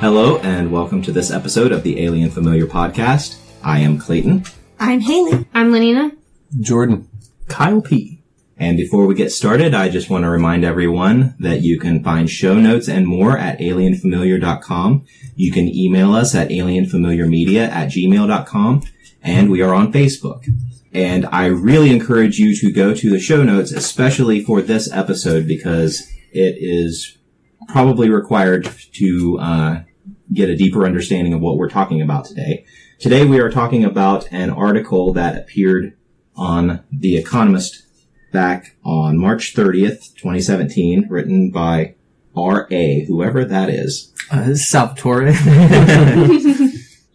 Hello, and welcome to this episode of the Alien Familiar Podcast. I am Clayton. I'm Hayley. I'm Lanina. Jordan. Kyle P. And before we get started, I just want to remind everyone that you can find show notes and more at alienfamiliar.com. You can email us at alienfamiliarmedia@gmail.com, and we are on Facebook. And I really encourage you to go to the show notes, especially for this episode, because it is probably required to get a deeper understanding of what we're talking about today. Today we are talking about an article that appeared on The Economist back on March 30th, 2017, written by R.A., whoever that is. Salvatore.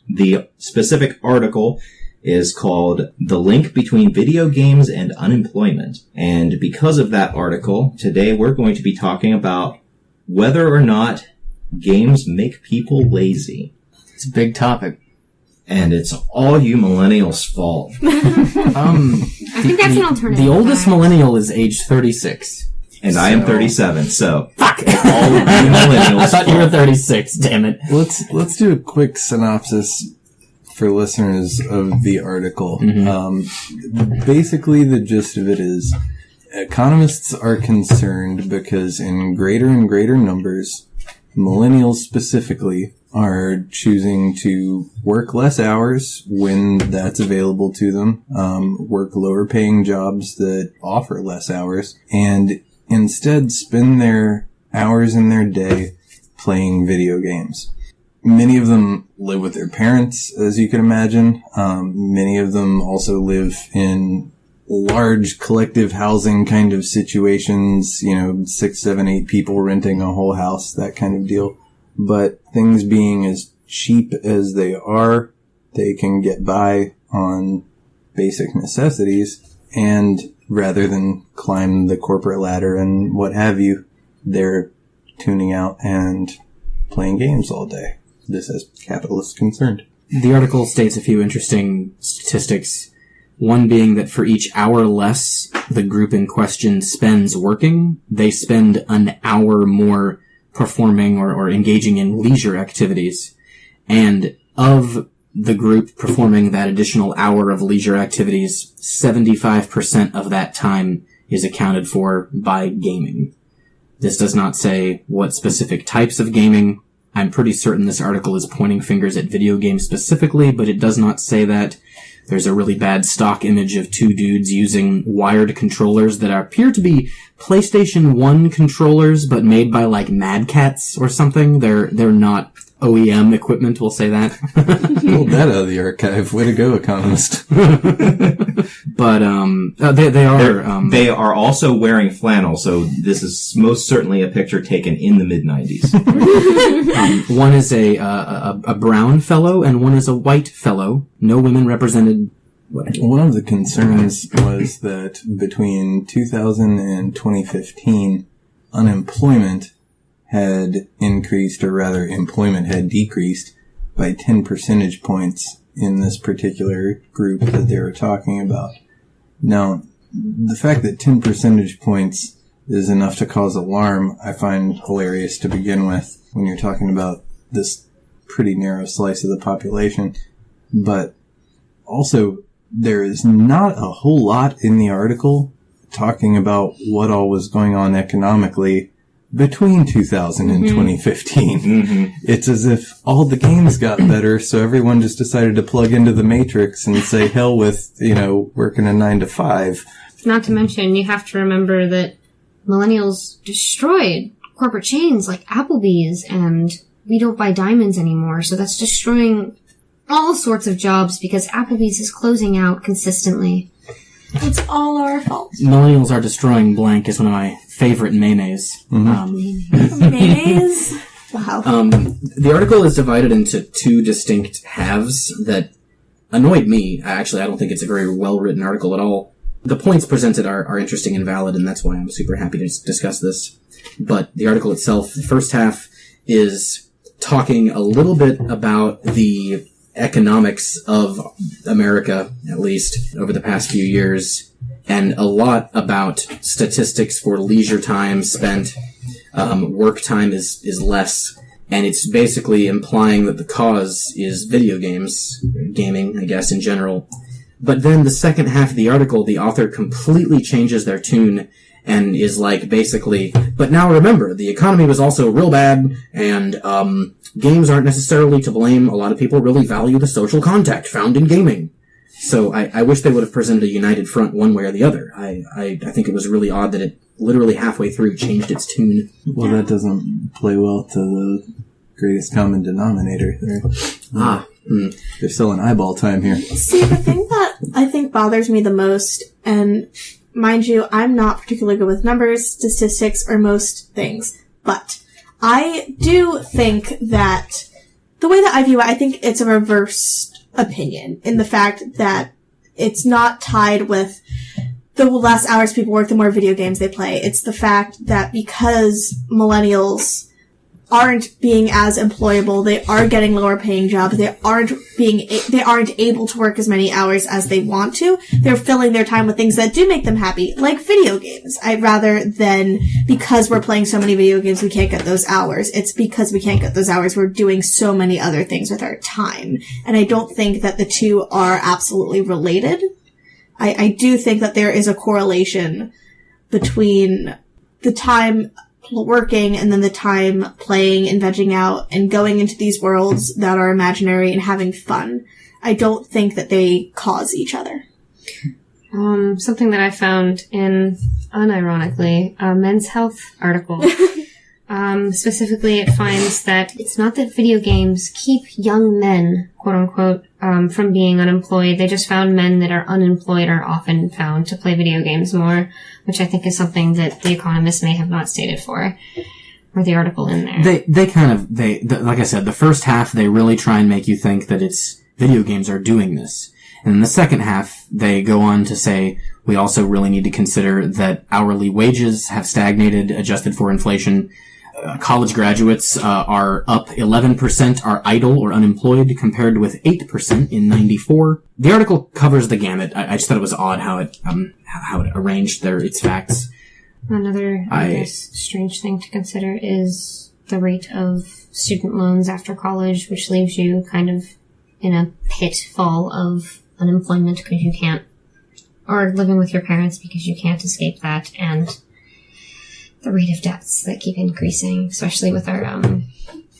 The specific article is called The Link Between Video Games and Unemployment. And because of that article, today we're going to be talking about whether or not games make people lazy. It's a big topic. And it's all you millennials' fault. I think that's an alternative. The oldest millennial is age 36. And I am 37, so... Fuck! All of you millennials' I thought you were fault. 36, damn it. Let's do a quick synopsis for listeners of the article. Basically, the gist of it is economists are concerned because in greater and greater numbers, millennials specifically are choosing to work less hours when that's available to them, work lower paying jobs that offer less hours, and instead spend their hours in their day playing video games. Many of them live with their parents, as you can imagine. Many of them also live in large collective housing kind of situations, 6, 7, 8 people renting a whole house, that kind of deal. But things being as cheap as they are, they can get by on basic necessities, and rather than climb the corporate ladder and what have you, they're tuning out and playing games all day. This has capitalists concerned. The article states a few interesting statistics. One being that for each hour less the group in question spends working, they spend an hour more performing or engaging in leisure activities. And of the group performing that additional hour of leisure activities, 75% of that time is accounted for by gaming. This does not say what specific types of gaming. I'm pretty certain this article is pointing fingers at video games specifically, but it does not say that. There's a really bad stock image of two dudes using wired controllers that appear to be PlayStation 1 controllers, but made by like Mad Catz or something. They're not OEM equipment, we'll say that. Pulled that out of the archive. Way to go, Economist. But They are also wearing flannel, so this is most certainly a picture taken in the mid-90s. One is a brown fellow and one is a white fellow. No women represented. One of the concerns was that between 2000 and 2015, unemployment had increased, or rather employment had decreased by 10 percentage points in this particular group that they were talking about. Now, the fact that 10 percentage points is enough to cause alarm, I find hilarious to begin with when you're talking about this pretty narrow slice of the population. But also, there is not a whole lot in the article talking about what all was going on economically between 2000 and 2015. It's as if all the games got better, so everyone just decided to plug into the Matrix and say, hell with, working a 9 to 5. Not to mention, you have to remember that millennials destroyed corporate chains like Applebee's, and we don't buy diamonds anymore, so that's destroying all sorts of jobs because Applebee's is closing out consistently. It's all our fault. Millennials are destroying blank is one of my favorite mayonnaise. Mayonnaise? Wow. The article is divided into two distinct halves that annoyed me. Actually, I don't think it's a very well-written article at all. The points presented are interesting and valid, and that's why I'm super happy to discuss this. But the article itself, the first half, is talking a little bit about the economics of America, at least, over the past few years, and a lot about statistics for leisure time spent. Work time is less, And it's basically implying that the cause is video games, gaming, I guess, in general. But then the second half of the article, the author completely changes their tune and is like, basically, but now remember, the economy was also real bad, and games aren't necessarily to blame. A lot of people really value the social contact found in gaming. So I wish they would have presented a united front one way or the other. I think it was really odd that it literally halfway through changed its tune. Well, that doesn't play well to the greatest common denominator there. There's still an eyeball time here. See, the thing that I think bothers me the most, and mind you, I'm not particularly good with numbers, statistics, or most things, but I do think that the way that I view it, I think it's a reversed opinion in the fact that it's not tied with the less hours people work, the more video games they play. It's the fact that because millennials aren't being as employable, they are getting lower paying jobs, they aren't able to work as many hours as they want to. They're filling their time with things that do make them happy, like video games. I'd rather than because we're playing so many video games we can't get those hours. It's because we can't get those hours we're doing so many other things with our time. And I don't think that the two are absolutely related. I do think that there is a correlation between the time working and then the time playing and vegging out and going into these worlds that are imaginary and having fun. I don't think that they cause each other. Something that I found in, unironically, a Men's Health article. Specifically, it finds that it's not that video games keep young men, quote unquote, from being unemployed. They just found men that are unemployed are often found to play video games more, which I think is something that The Economist may have not stated for, or the article in there. They like I said, the first half, they really try and make you think that it's video games are doing this. And in the second half, they go on to say, we also really need to consider that hourly wages have stagnated, adjusted for inflation. College graduates are up 11%, are idle or unemployed, compared with 8% in '94. The article covers the gamut. I just thought it was odd how it arranged its facts. Another, I guess, strange thing to consider is the rate of student loans after college, which leaves you kind of in a pitfall of unemployment because you can't, or living with your parents because you can't escape that, and the rate of debts that keep increasing, especially with our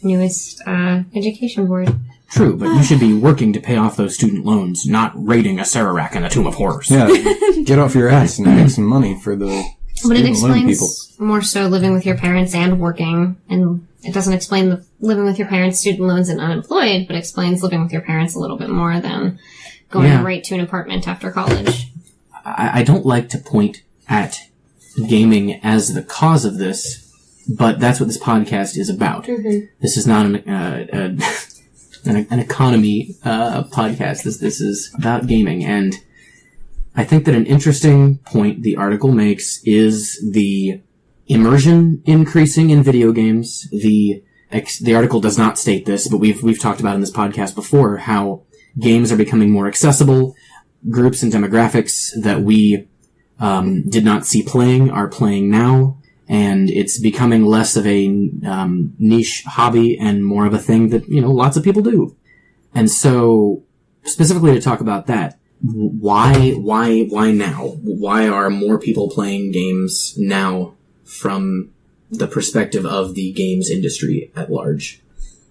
newest education board. True, but you should be working to pay off those student loans, not raiding a Sararak in a Tomb of Horrors. Yeah, get off your ass and make some money for the But it student loan people. explains more so living with your parents and working, and it doesn't explain the living with your parents, student loans, and unemployed, but explains living with your parents a little bit more than going right to an apartment after college. I don't like to point at gaming as the cause of this, but that's what this podcast is about. Mm-hmm. This is not an economy podcast. This is about gaming, and I think that an interesting point the article makes is the immersion increasing in video games. The article does not state this, but we've talked about in this podcast before how games are becoming more accessible. Groups and demographics that we did not see playing are playing now, and it's becoming less of a niche hobby and more of a thing that lots of people do. And so, specifically to talk about that, why now? Why are more people playing games now from the perspective of the games industry at large?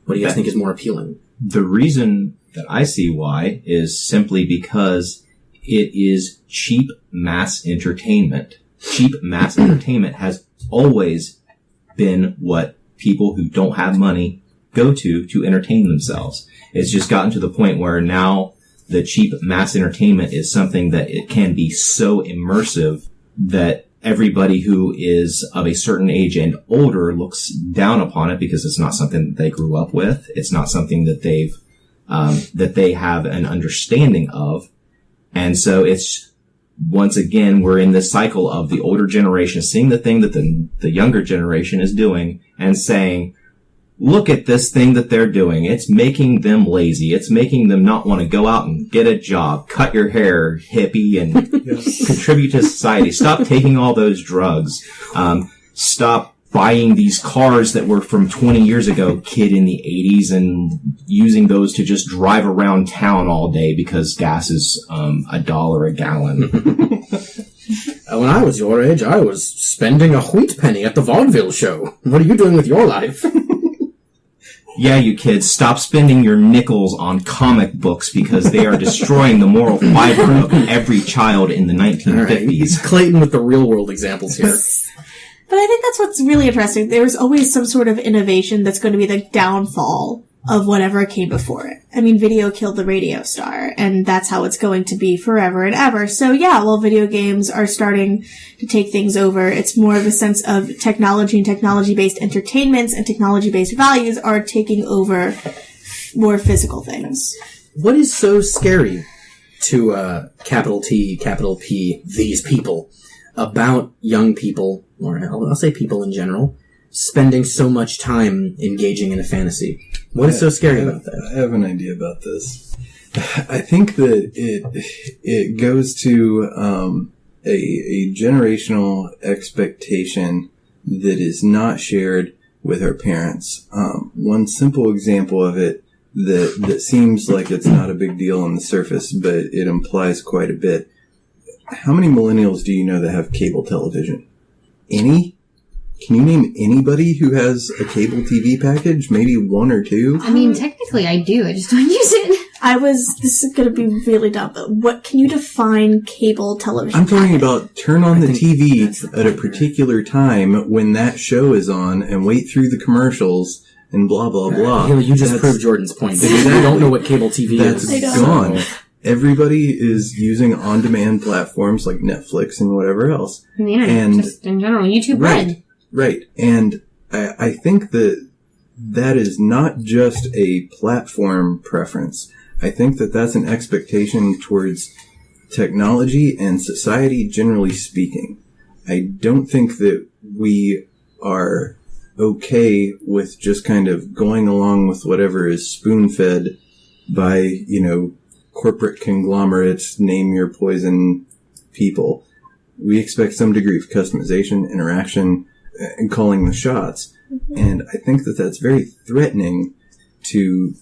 What do you guys think is more appealing? The reason that I see why is simply because it is cheap mass entertainment. Cheap mass entertainment has always been what people who don't have money go to entertain themselves. It's just gotten to the point where now the cheap mass entertainment is something that it can be so immersive that everybody who is of a certain age and older looks down upon it because it's not something that they grew up with. It's not something that they have an understanding of. And so it's, once again, we're in this cycle of the older generation seeing the thing that the younger generation is doing and saying, look at this thing that they're doing. It's making them lazy. It's making them not want to go out and get a job, cut your hair, hippie, and contribute to society. Stop taking all those drugs. Stop buying these cars that were from 20 years ago, kid in the 80s, and using those to just drive around town all day because gas is $1 a gallon. When I was your age, I was spending a wheat penny at the vaudeville show. What are you doing with your life? Yeah, you kids, stop spending your nickels on comic books because they are destroying the moral fiber of every child in the 1950s. Right. Clayton with the real world examples here. But I think that's what's really interesting. There's always some sort of innovation that's going to be the downfall of whatever came before it. I mean, video killed the radio star, and that's how it's going to be forever and ever. So yeah, while video games are starting to take things over, it's more of a sense of technology and technology-based entertainments and technology-based values are taking over more physical things. What is so scary to capital T, capital P, these people, about young people, or I'll say people in general, spending so much time engaging in a fantasy? What is so scary about that? I have an idea about this. I think that it goes to a generational expectation that is not shared with our parents. One simple example of it that seems like it's not a big deal on the surface, but it implies quite a bit. How many millennials do you know that have cable television? Any? Can you name anybody who has a cable TV package? Maybe one or two? I mean, technically I do. I just don't use it. This is going to be really dumb, but what can you define cable television? I'm talking about turn on the TV at a particular time when that show is on and wait through the commercials and blah, blah, blah. Haley, you just proved Jordan's point. You don't know what cable TV is. That's gone. Everybody is using on-demand platforms like Netflix and whatever else. And the internet, just in general. YouTube Red. Right. And I think that is not just a platform preference. I think that that's an expectation towards technology and society generally speaking. I don't think that we are okay with just kind of going along with whatever is spoon-fed by, corporate conglomerates, name your poison people. We expect some degree of customization, interaction, and calling the shots. And I think that that's very threatening to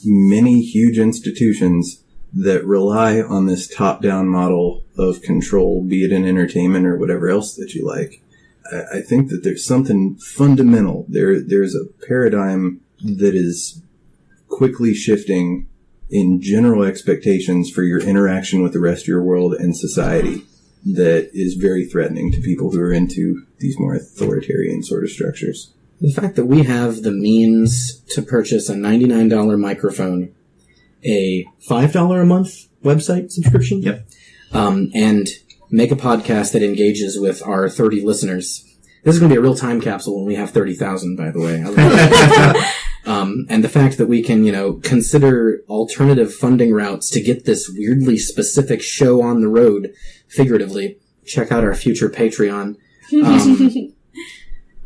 many huge institutions that rely on this top-down model of control, be it in entertainment or whatever else that you like. I think that there's something fundamental. There's a paradigm that is quickly shifting in general expectations for your interaction with the rest of your world and society that is very threatening to people who are into these more authoritarian sort of structures. The fact that we have the means to purchase a $99 microphone, a $5 a month website subscription, yep, and make a podcast that engages with our 30 listeners. This is going to be a real time capsule when we have 30,000, by the way. I love that. And the fact that we can, consider alternative funding routes to get this weirdly specific show on the road, figuratively. Check out our future Patreon.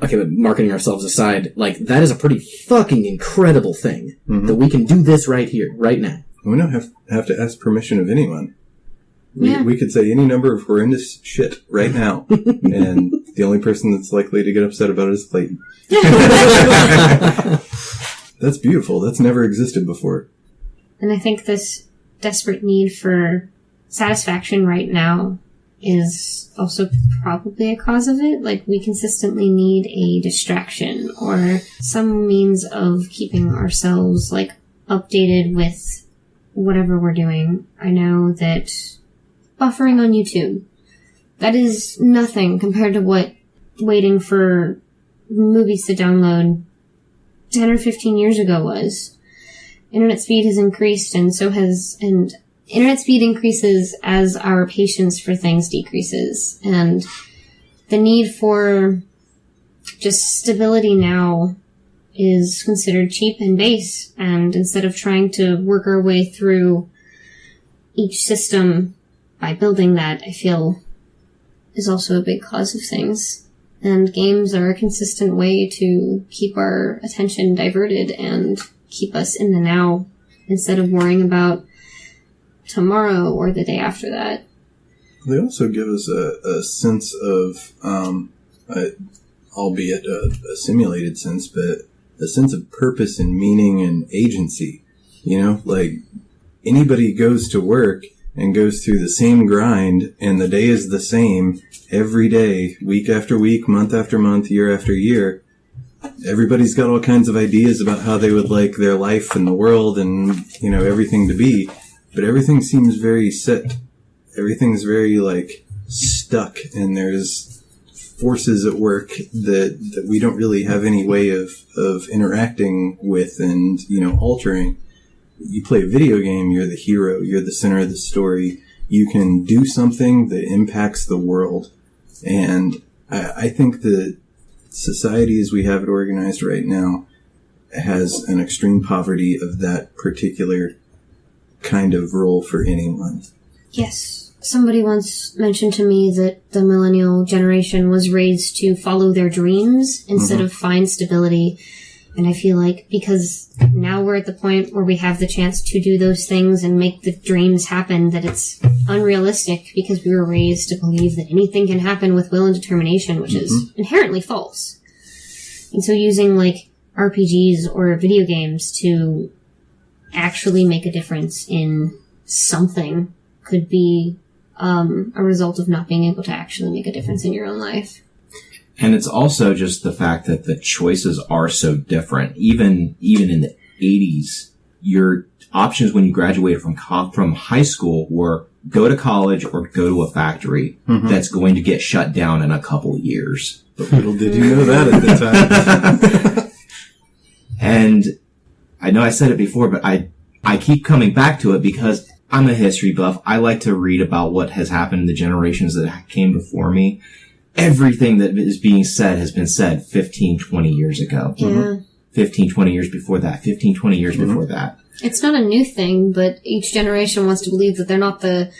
Okay, but marketing ourselves aside, that is a pretty fucking incredible thing. Mm-hmm. That we can do this right here, right now. We don't have to ask permission of anyone. Yeah. We could say any number of horrendous shit right now, and the only person that's likely to get upset about it is Clayton. That's beautiful. That's never existed before. And I think this desperate need for satisfaction right now is also probably a cause of it. We consistently need a distraction or some means of keeping ourselves, updated with whatever we're doing. I know that buffering on YouTube, that is nothing compared to what waiting for movies to download 10 or 15 years ago was. Internet speed has increased, and internet speed increases as our patience for things decreases, and the need for just stability now is considered cheap and base, and instead of trying to work our way through each system by building that, I feel is also a big cause of things. And games are a consistent way to keep our attention diverted and keep us in the now instead of worrying about tomorrow or the day after that. They also give us a sense of, I'll albeit a simulated sense, but a sense of purpose and meaning and agency. You know, like anybody goes to work and goes through the same grind, and the day is the same every day, week after week, month after month, year after year. Everybody's got all kinds of ideas about how they would like their life and the world and, you know, everything to be, but everything seems very set. Everything's very, like, stuck, and there's forces at work that we don't really have any way of interacting with and, you know, altering. You play a video game, you're the hero, you're the center of the story. You can do something that impacts the world. And I think that society as we have it organized right now has an extreme poverty of that particular kind of role for anyone. Yes. Somebody once mentioned to me that the millennial generation was raised to follow their dreams instead of find stability. And I feel like because now we're at the point where we have the chance to do those things and make the dreams happen, that it's unrealistic because we were raised to believe that anything can happen with will and determination, which is inherently false. And so using like RPGs or video games to actually make a difference in something could be a result of not being able to actually make a difference in your own life. And it's also just the fact that the choices are so different. Even in the 80s, your options when you graduated from high school were go to college or go to a factory that's going to get shut down in a couple of years. But little did you know that at the time. And I know I said it before, but I keep coming back to it because I'm a history buff. I like to read about what has happened in the generations that came before me. Everything that is being said has been said 15, 20 years ago. Yeah. 15, 20 years before that. 15, 20 years before that. It's not a new thing, but each generation wants to believe that they're not the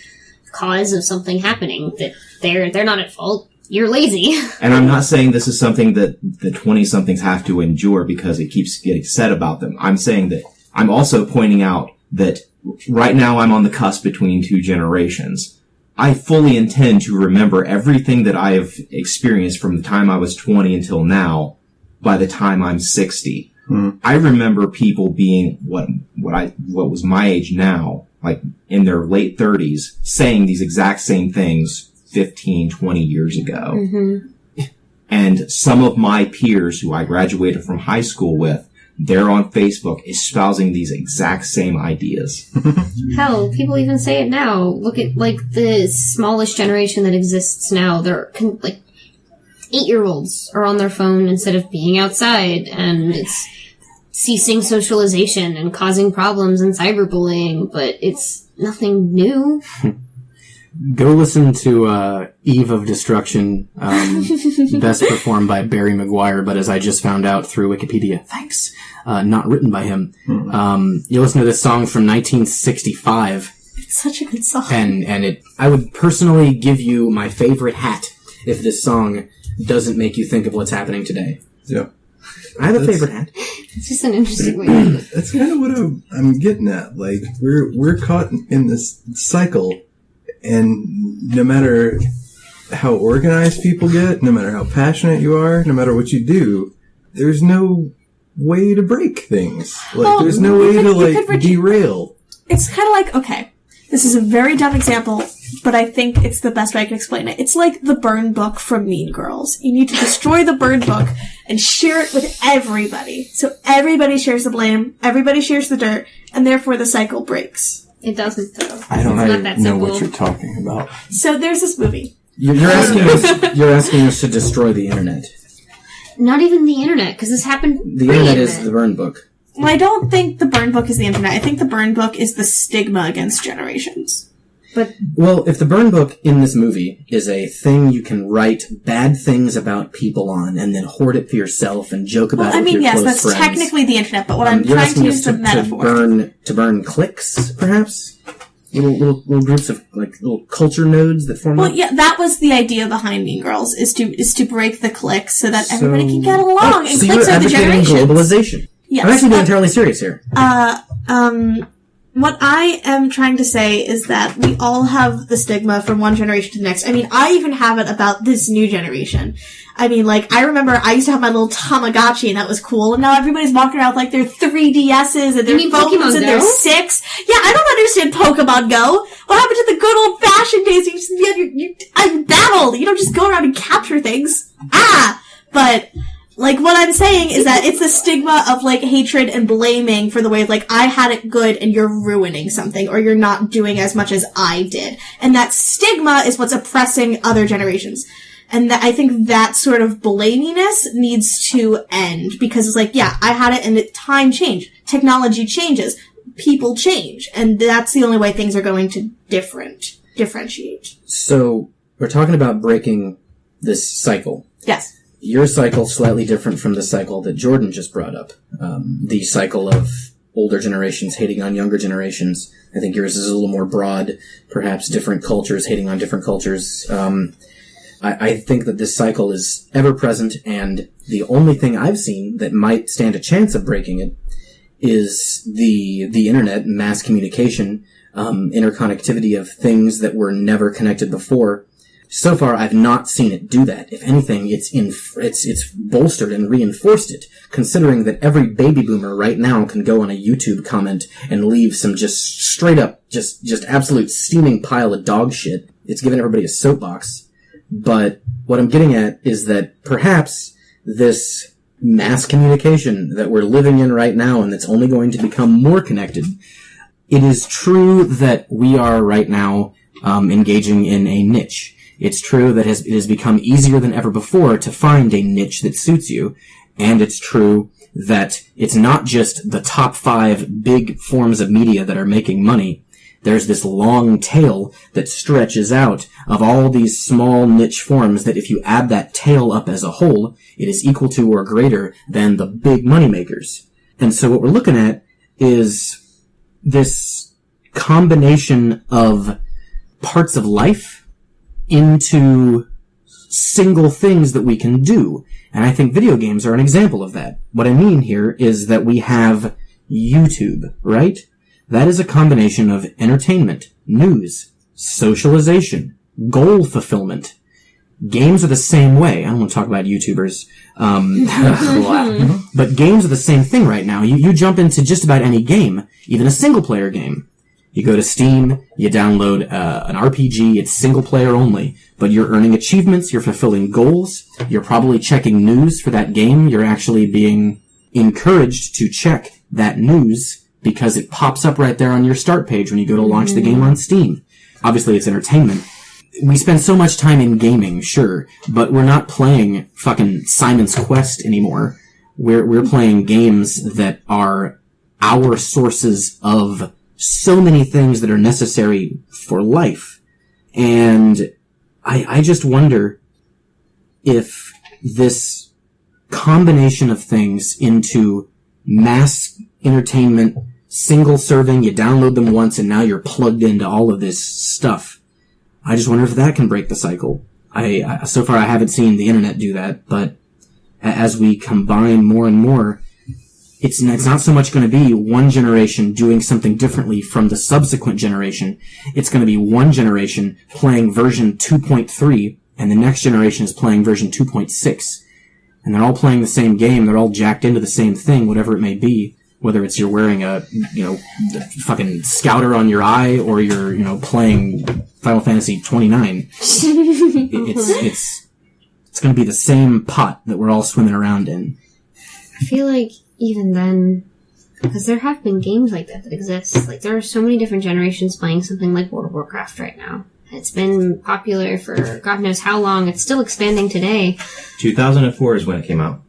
cause of something happening, that they're not at fault. You're lazy. And I'm not saying this is something that the 20-somethings have to endure because it keeps getting said about them. I'm saying that I'm also pointing out that right now I'm on the cusp between two generations. I fully intend to remember everything that I have experienced from the time I was 20 until now by the time I'm 60. I remember people being what was my age now, like in their late 30s, saying these exact same things 15, 20 years ago. And some of my peers who I graduated from high school with, they're on Facebook espousing these exact same ideas. Hell, people even say it now. Look at, like, the smallest generation that exists now. They're, like, 8-year-olds are on their phone instead of being outside, and it's ceasing socialization and causing problems and cyberbullying, but it's nothing new. Go listen to Eve of Destruction, best performed by Barry Maguire, but as I just found out through Wikipedia, thanks, not written by him. You listen to this song from 1965. It's such a good song. And I would personally give you my favorite hat if this song doesn't make you think of what's happening today. Yeah. I have a favorite hat. It's just an interesting way to put it. That's kind of what I'm getting at. Like, we're caught in this cycle. And no matter how organized people get, no matter how passionate you are, no matter what you do, there's no way to break things. Like, there's no way to, derail. It's kind of like, okay, this is a very dumb example, but I think it's the best way I can explain it. It's like the burn book from Mean Girls. You need to destroy the burn book and share it with everybody. So everybody shares the blame, everybody shares the dirt, and therefore the cycle breaks. It doesn't, though. I don't It's not that know simple. what you're talking about. So there's this movie. You're asking us to destroy the internet. Not even the internet, because this happened The internet is the burn book. Well, I don't think the burn book is the internet. I think the burn book is the stigma against generations. But Well, if the burn book in this movie is a thing you can write bad things about people on and then hoard it for yourself and joke about Well, it I with mean, your yes, close that's friends. technically the internet, but what I'm You're trying to asking us use the metaphor. to burn cliques, perhaps? Little groups of, like, little culture nodes that form Well, up? yeah, that was the idea behind Mean Girls, is to break the cliques so that everybody can get along, and so cliques you're are the advocating generations. globalization. Yes. I'm actually being entirely serious here. What I am trying to say is that we all have the stigma from one generation to the next. I mean, I even have it about this new generation. I mean, like, I remember I used to have my little Tamagotchi, and that was cool, and now everybody's walking around with, like, their 3DSs and their phones and their 6. Yeah, I don't understand Pokemon Go. What happened to the good old-fashioned days? You battle. You don't just go around and capture things. But... like, what I'm saying is that it's the stigma of, like, hatred and blaming for the way, like, I had it good and you're ruining something, or you're not doing as much as I did. And that stigma is what's oppressing other generations. And I think that sort of blaminess needs to end, because it's like, yeah, I had it and time changed. Technology changes. People change. And that's the only way things are going to differentiate. So, we're talking about breaking this cycle. Yes. Your cycle slightly different from the cycle that Jordan just brought up. The cycle of older generations hating on younger generations. I think yours is a little more broad, perhaps different cultures hating on different cultures. I think that this cycle is ever present, and the only thing I've seen that might stand a chance of breaking it is the internet, mass communication, interconnectivity of things that were never connected before. So far, I've not seen it do that. If anything, it's bolstered and reinforced it, considering that every baby boomer right now can go on a YouTube comment and leave some just straight up, just absolute steaming pile of dog shit. It's given everybody a soapbox. But what I'm getting at is that perhaps this mass communication that we're living in right now, and that's only going to become more connected, it is true that we are right now engaging in a niche. It's true that it has become easier than ever before to find a niche that suits you. And it's true that it's not just the top 5 big forms of media that are making money. There's this long tail that stretches out of all these small niche forms that if you add that tail up as a whole, it is equal to or greater than the big moneymakers. And so what we're looking at is this combination of parts of life into single things that we can do. And I think video games are an example of that. What I mean here is that we have YouTube, right? That is a combination of entertainment, news, socialization, goal fulfillment. Games are the same way. I don't want to talk about YouTubers. But games are the same thing right now. You jump into just about any game, even a single-player game. You go to Steam, you download an RPG, it's single player only, but you're earning achievements, you're fulfilling goals, you're probably checking news for that game, you're actually being encouraged to check that news because it pops up right there on your start page when you go to launch the game on Steam. Obviously, it's entertainment. We spend so much time in gaming, sure, but we're not playing fucking Simon's Quest anymore. We're playing games that are our sources of so many things that are necessary for life. And I just wonder if this combination of things into mass entertainment, single serving, you download them once and now you're plugged into all of this stuff. I just wonder if that can break the cycle. So far I haven't seen the internet do that, but as we combine more and more, it's not so much going to be one generation doing something differently from the subsequent generation. It's going to be one generation playing version 2.3, and the next generation is playing version 2.6. And they're all playing the same game. They're all jacked into the same thing, whatever it may be. Whether it's you're wearing a, fucking scouter on your eye, or you're, playing Final Fantasy 29. It's going to be the same pot that we're all swimming around in. I feel like even then, because there have been games like that exist. Like, there are so many different generations playing something like World of Warcraft right now. It's been popular for God knows how long. It's still expanding today. 2004 is when it came out.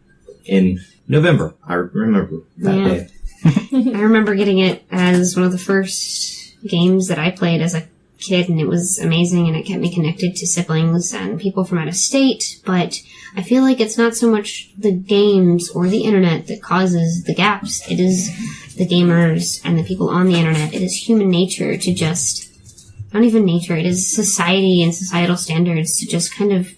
In November. I remember that day. I remember getting it as one of the first games that I played as a kid, and it was amazing, and it kept me connected to siblings and people from out of state. But I feel like it's not so much the games or the internet that causes the gaps. It is the gamers and the people on the internet. It is human nature to just, not even nature, it is society and societal standards to just kind of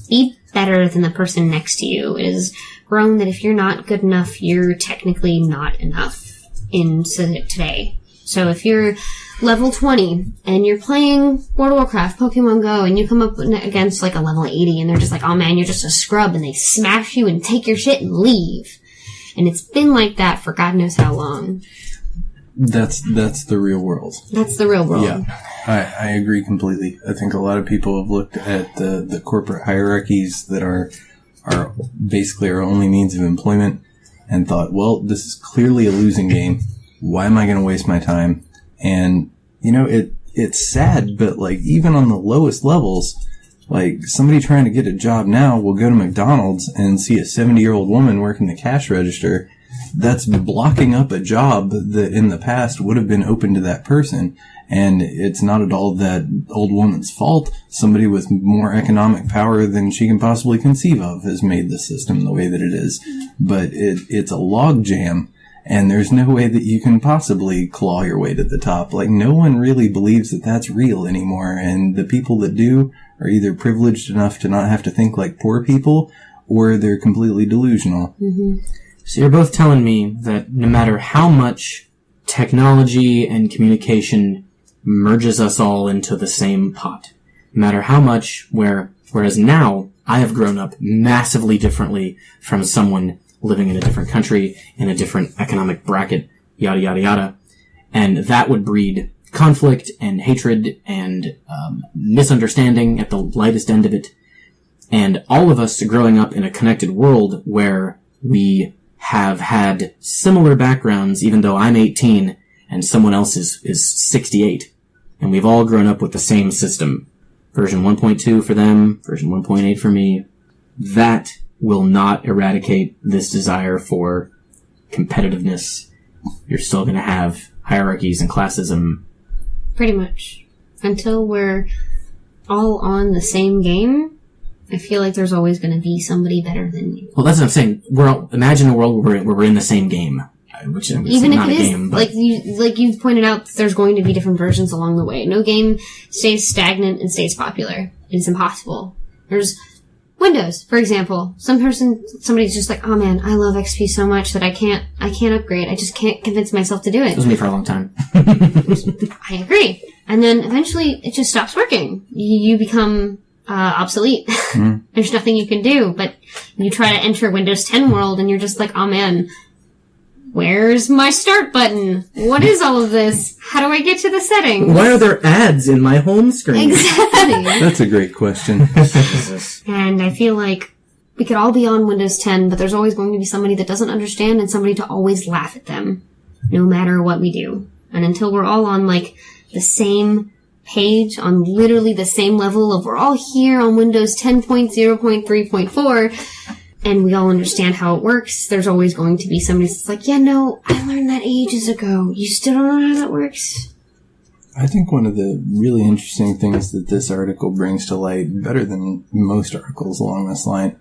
be better than the person next to you. It is grown that if you're not good enough, you're technically not enough. into today. So if you're level 20 and you're playing World of Warcraft, Pokemon Go, and you come up against like a level 80 and they're just like, oh man, you're just a scrub, and they smash you and take your shit and leave. And it's been like that for God knows how long. That's the real world. That's the real world. Yeah, I agree completely. I think a lot of people have looked at the corporate hierarchies that are basically our only means of employment and thought, well, this is clearly a losing game. Why am I going to waste my time? And, you know, it's sad, but like even on the lowest levels, like somebody trying to get a job now will go to McDonald's and see a 70-year-old woman working the cash register. That's blocking up a job that in the past would have been open to that person. And it's not at all that old woman's fault. Somebody with more economic power than she can possibly conceive of has made the system the way that it is. But it's a log jam, and there's no way that you can possibly claw your way to the top. Like, no one really believes that that's real anymore. And the people that do are either privileged enough to not have to think like poor people, or they're completely delusional. Mm-hmm. So you're both telling me that no matter how much technology and communication merges us all into the same pot, no matter how much, whereas now I have grown up massively differently from someone living in a different country, in a different economic bracket, yada, yada, yada, and that would breed conflict and hatred and misunderstanding at the lightest end of it. And all of us growing up in a connected world where we have had similar backgrounds, even though I'm 18 and someone else is 68. And we've all grown up with the same system. Version 1.2 for them, version 1.8 for me. That will not eradicate this desire for competitiveness. You're still going to have hierarchies and classism. Pretty much. Until we're all on the same game, I feel like there's always going to be somebody better than you. Well, that's what I'm saying. Imagine a world where we're in the same game, which is even not if it a is, game. But like you pointed out, there's going to be different versions along the way. No game stays stagnant and stays popular. It's impossible. There's Windows, for example. Somebody's just like, oh man, I love XP so much that I can't upgrade. I just can't convince myself to do it. It was me for a long time. I agree. And then eventually it just stops working. You become obsolete. Mm. There's nothing you can do, but you try to enter Windows 10 world and you're just like, oh man, where's my start button? What is all of this? How do I get to the settings? Why are there ads in my home screen? Exactly. That's a great question. And I feel like we could all be on Windows 10, but there's always going to be somebody that doesn't understand and somebody to always laugh at them, no matter what we do. And until we're all on like the same page, on literally the same level of we're all here on Windows 10.0.3.4, and we all understand how it works, there's always going to be somebody that's like, yeah, no, I learned that ages ago. You still don't know how that works? I think one of the really interesting things that this article brings to light, better than most articles along this line,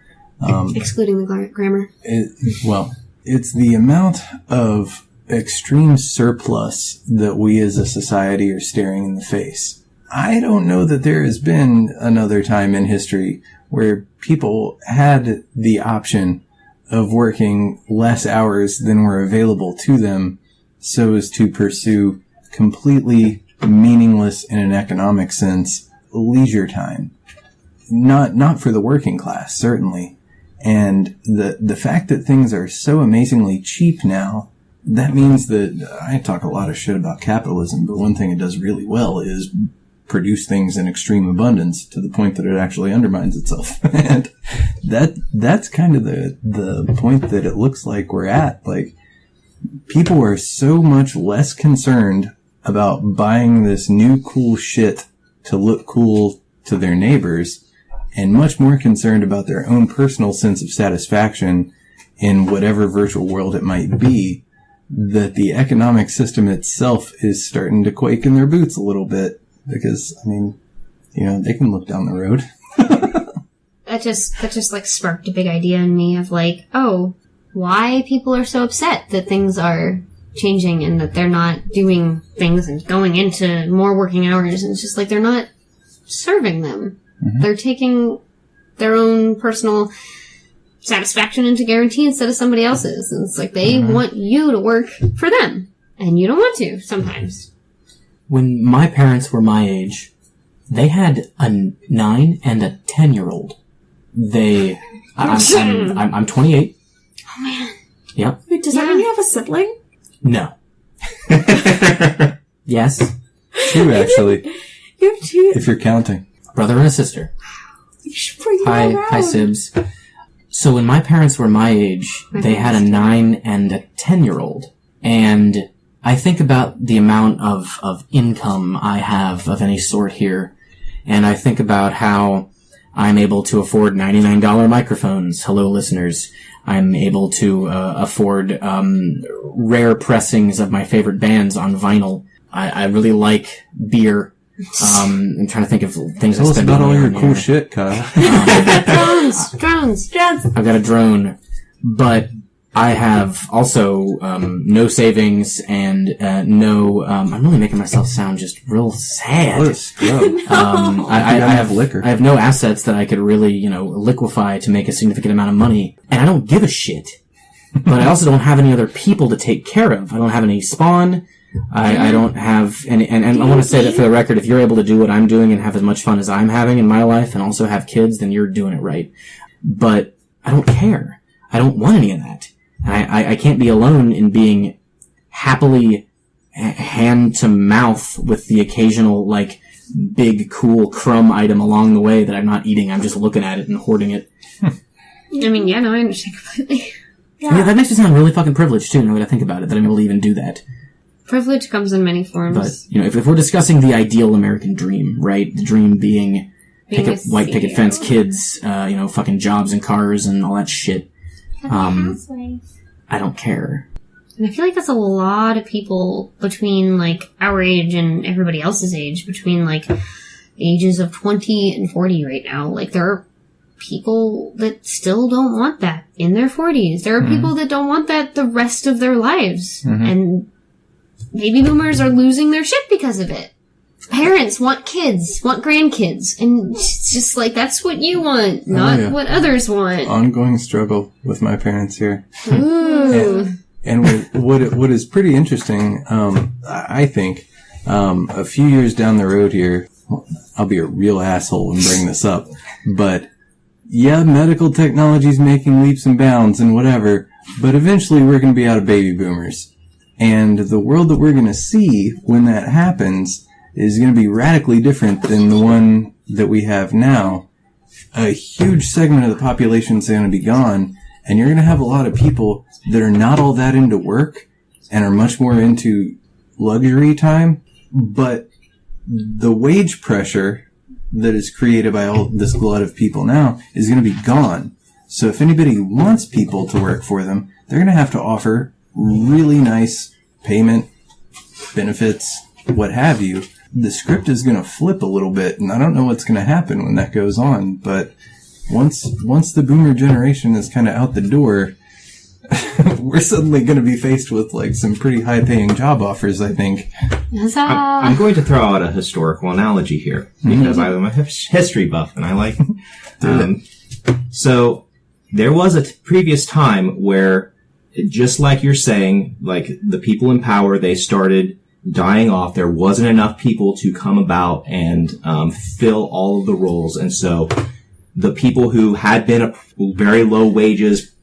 excluding the grammar. It's the amount of extreme surplus that we as a society are staring in the face. I don't know that there has been another time in history where people had the option of working less hours than were available to them so as to pursue completely meaningless, in an economic sense, leisure time. Not for the working class, certainly. And the fact that things are so amazingly cheap now, that means that I talk a lot of shit about capitalism, but one thing it does really well is produce things in extreme abundance to the point that it actually undermines itself. And that's kind of the point that it looks like we're at. Like, people are so much less concerned about buying this new cool shit to look cool to their neighbors and much more concerned about their own personal sense of satisfaction in whatever virtual world it might be, that the economic system itself is starting to quake in their boots a little bit. Because, I mean, you know, they can look down the road. That just like sparked a big idea in me of like, oh, why people are so upset that things are changing and that they're not doing things and going into more working hours. And it's just like they're not serving them. Mm-hmm. They're taking their own personal satisfaction into guarantee instead of somebody else's. And it's like they want you to work for them. And you don't want to, sometimes. When my parents were my age, they had a 9 and a 10-year-old. I'm 28. Oh, man. Yep. Wait, does that mean you have a sibling? No. Yes. 2, actually, You have 2. if you're counting. Brother and a sister. You should bring them around. Hi, Sibs. So when my parents were my age, they had a 9 and a 10-year-old. And I think about the amount of income I have of any sort here. And I think about how I'm able to afford $99 microphones. Hello, listeners. I'm able to afford rare pressings of my favorite bands on vinyl. I really like beer. I'm trying to think of things Tell I us spend about all money your on cool here. shit, Kyle. Drones. I've got a drone, but I have also no savings and no. I'm really making myself sound just real sad. What a scrub. I have liquor. I have no assets that I could really, liquefy to make a significant amount of money, and I don't give a shit. But I also don't have any other people to take care of. I don't have any spawn. I don't have any, and I want to say that for the record, if you're able to do what I'm doing and have as much fun as I'm having in my life and also have kids, then you're doing it right. But I don't care. I don't want any of that. I can't be alone in being happily hand to mouth with the occasional, big, cool crumb item along the way that I'm not eating. I'm just looking at it and hoarding it. I mean, yeah, no, I understand completely. Yeah, that makes me sound really fucking privileged, too, now that I think about it, that I'm able to even do that. Privilege comes in many forms. But, if we're discussing the ideal American dream, right? The dream being white picket fence kids, fucking jobs and cars and all that shit. I don't care. And I feel like that's a lot of people between, our age and everybody else's age, between, the ages of 20 and 40 right now. There are people that still don't want that in their 40s. There are people that don't want that the rest of their lives. Mm-hmm. And baby boomers are losing their shit because of it. Parents want kids, want grandkids, and it's just that's what you want, not what others want. Ongoing struggle with my parents here. Ooh. And what is pretty interesting, I think, a few years down the road here, I'll be a real asshole and bring this up, but yeah, medical technology's making leaps and bounds and whatever, but eventually we're going to be out of baby boomers. And the world that we're going to see when that happens is going to be radically different than the one that we have now. A huge segment of the population is going to be gone, and you're going to have a lot of people that are not all that into work and are much more into luxury time, but the wage pressure that is created by all this glut of people now is going to be gone. So if anybody wants people to work for them, they're going to have to offer really nice payment, benefits, what have you. The script is going to flip a little bit, and I don't know what's going to happen when that goes on, but once the boomer generation is kind of out the door, we're suddenly going to be faced with some pretty high-paying job offers, I think. I'm going to throw out a historical analogy here because I'm a history buff and I like so there was a previous time where, just like you're saying, the people in power, they started dying off. There wasn't enough people to come about and fill all of the roles. And so the people who had been at very low wages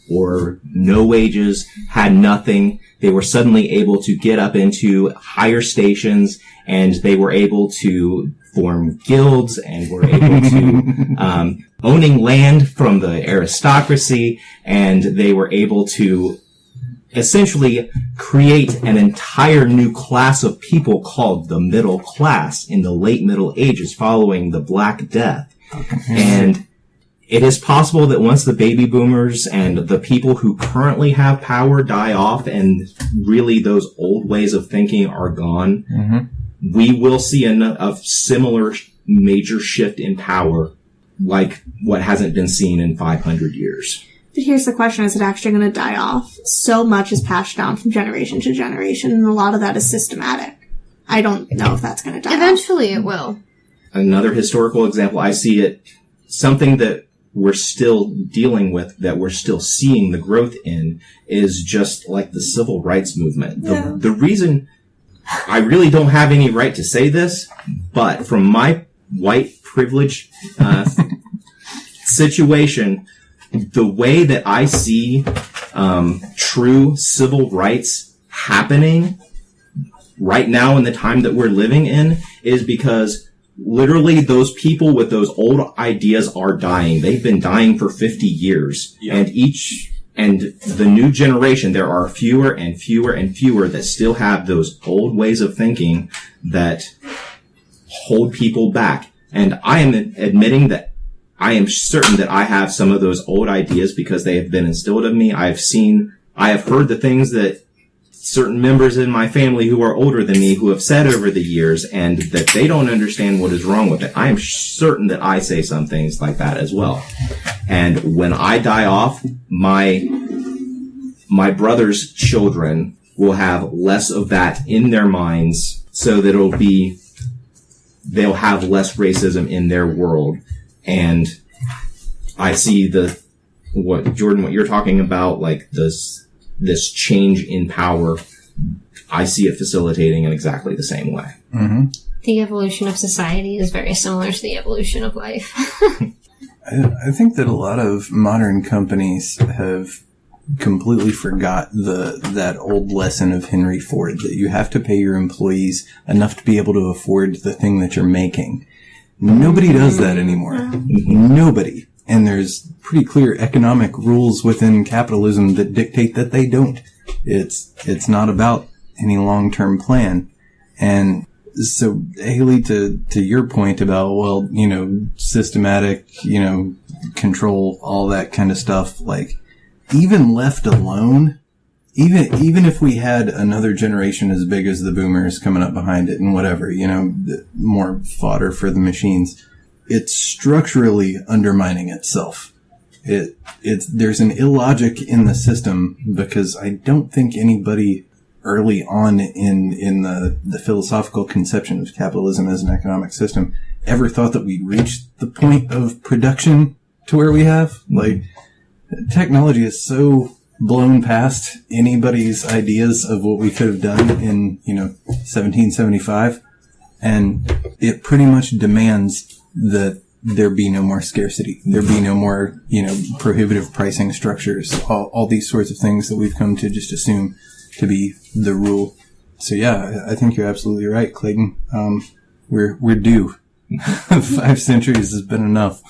or no wages, had nothing, they were suddenly able to get up into higher stations, and they were able to form guilds and were able to owning land from the aristocracy, and they were able to essentially create an entire new class of people called the middle class in the late Middle Ages following the Black Death. And it is possible that once the baby boomers and the people who currently have power die off and really those old ways of thinking are gone, we will see a similar major shift in power like what hasn't been seen in 500 years. But here's the question, is it actually going to die off? So much is passed down from generation to generation, and a lot of that is systematic. I don't know if that's going to die Eventually it will. Another historical example, I see it, something that we're still dealing with, that we're still seeing the growth in, is just like the civil rights movement. The reason I really don't have any right to say this, but from my white privilege situation, the way that I see true civil rights happening right now in the time that we're living in is because literally those people with those old ideas are dying. They've been dying for 50 years. Yep. And the new generation, there are fewer and fewer and fewer that still have those old ways of thinking that hold people back. And I am admitting that I am certain that I have some of those old ideas because they have been instilled in me. I have heard the things that certain members in my family who are older than me who have said over the years, and that they don't understand what is wrong with it. I am certain that I say some things like that as well. And when I die off, my brother's children will have less of that in their minds, so that they'll have less racism in their world. And I see what you're talking about, like this change in power, I see it facilitating in exactly the same way. Mm-hmm. The evolution of society is very similar to the evolution of life. I think that a lot of modern companies have completely forgot that old lesson of Henry Ford, that you have to pay your employees enough to be able to afford the thing that you're making. Nobody does that anymore. Nobody. And there's pretty clear economic rules within capitalism that dictate that they don't. It's not about any long-term plan. And so, Hayley, to your point about, well, systematic, control, all that kind of stuff, like, even left alone, even if we had another generation as big as the boomers coming up behind it and whatever, more fodder for the machines, it's structurally undermining itself. There's an illogic in the system, because I don't think anybody early on in the philosophical conception of capitalism as an economic system ever thought that we'd reached the point of production to where we have. Like, technology is so blown past anybody's ideas of what we could have done in, 1775. And it pretty much demands that there be no more scarcity. There be no more, prohibitive pricing structures, all these sorts of things that we've come to just assume to be the rule. So yeah, I think you're absolutely right, Clayton. We're due. 5 centuries has been enough.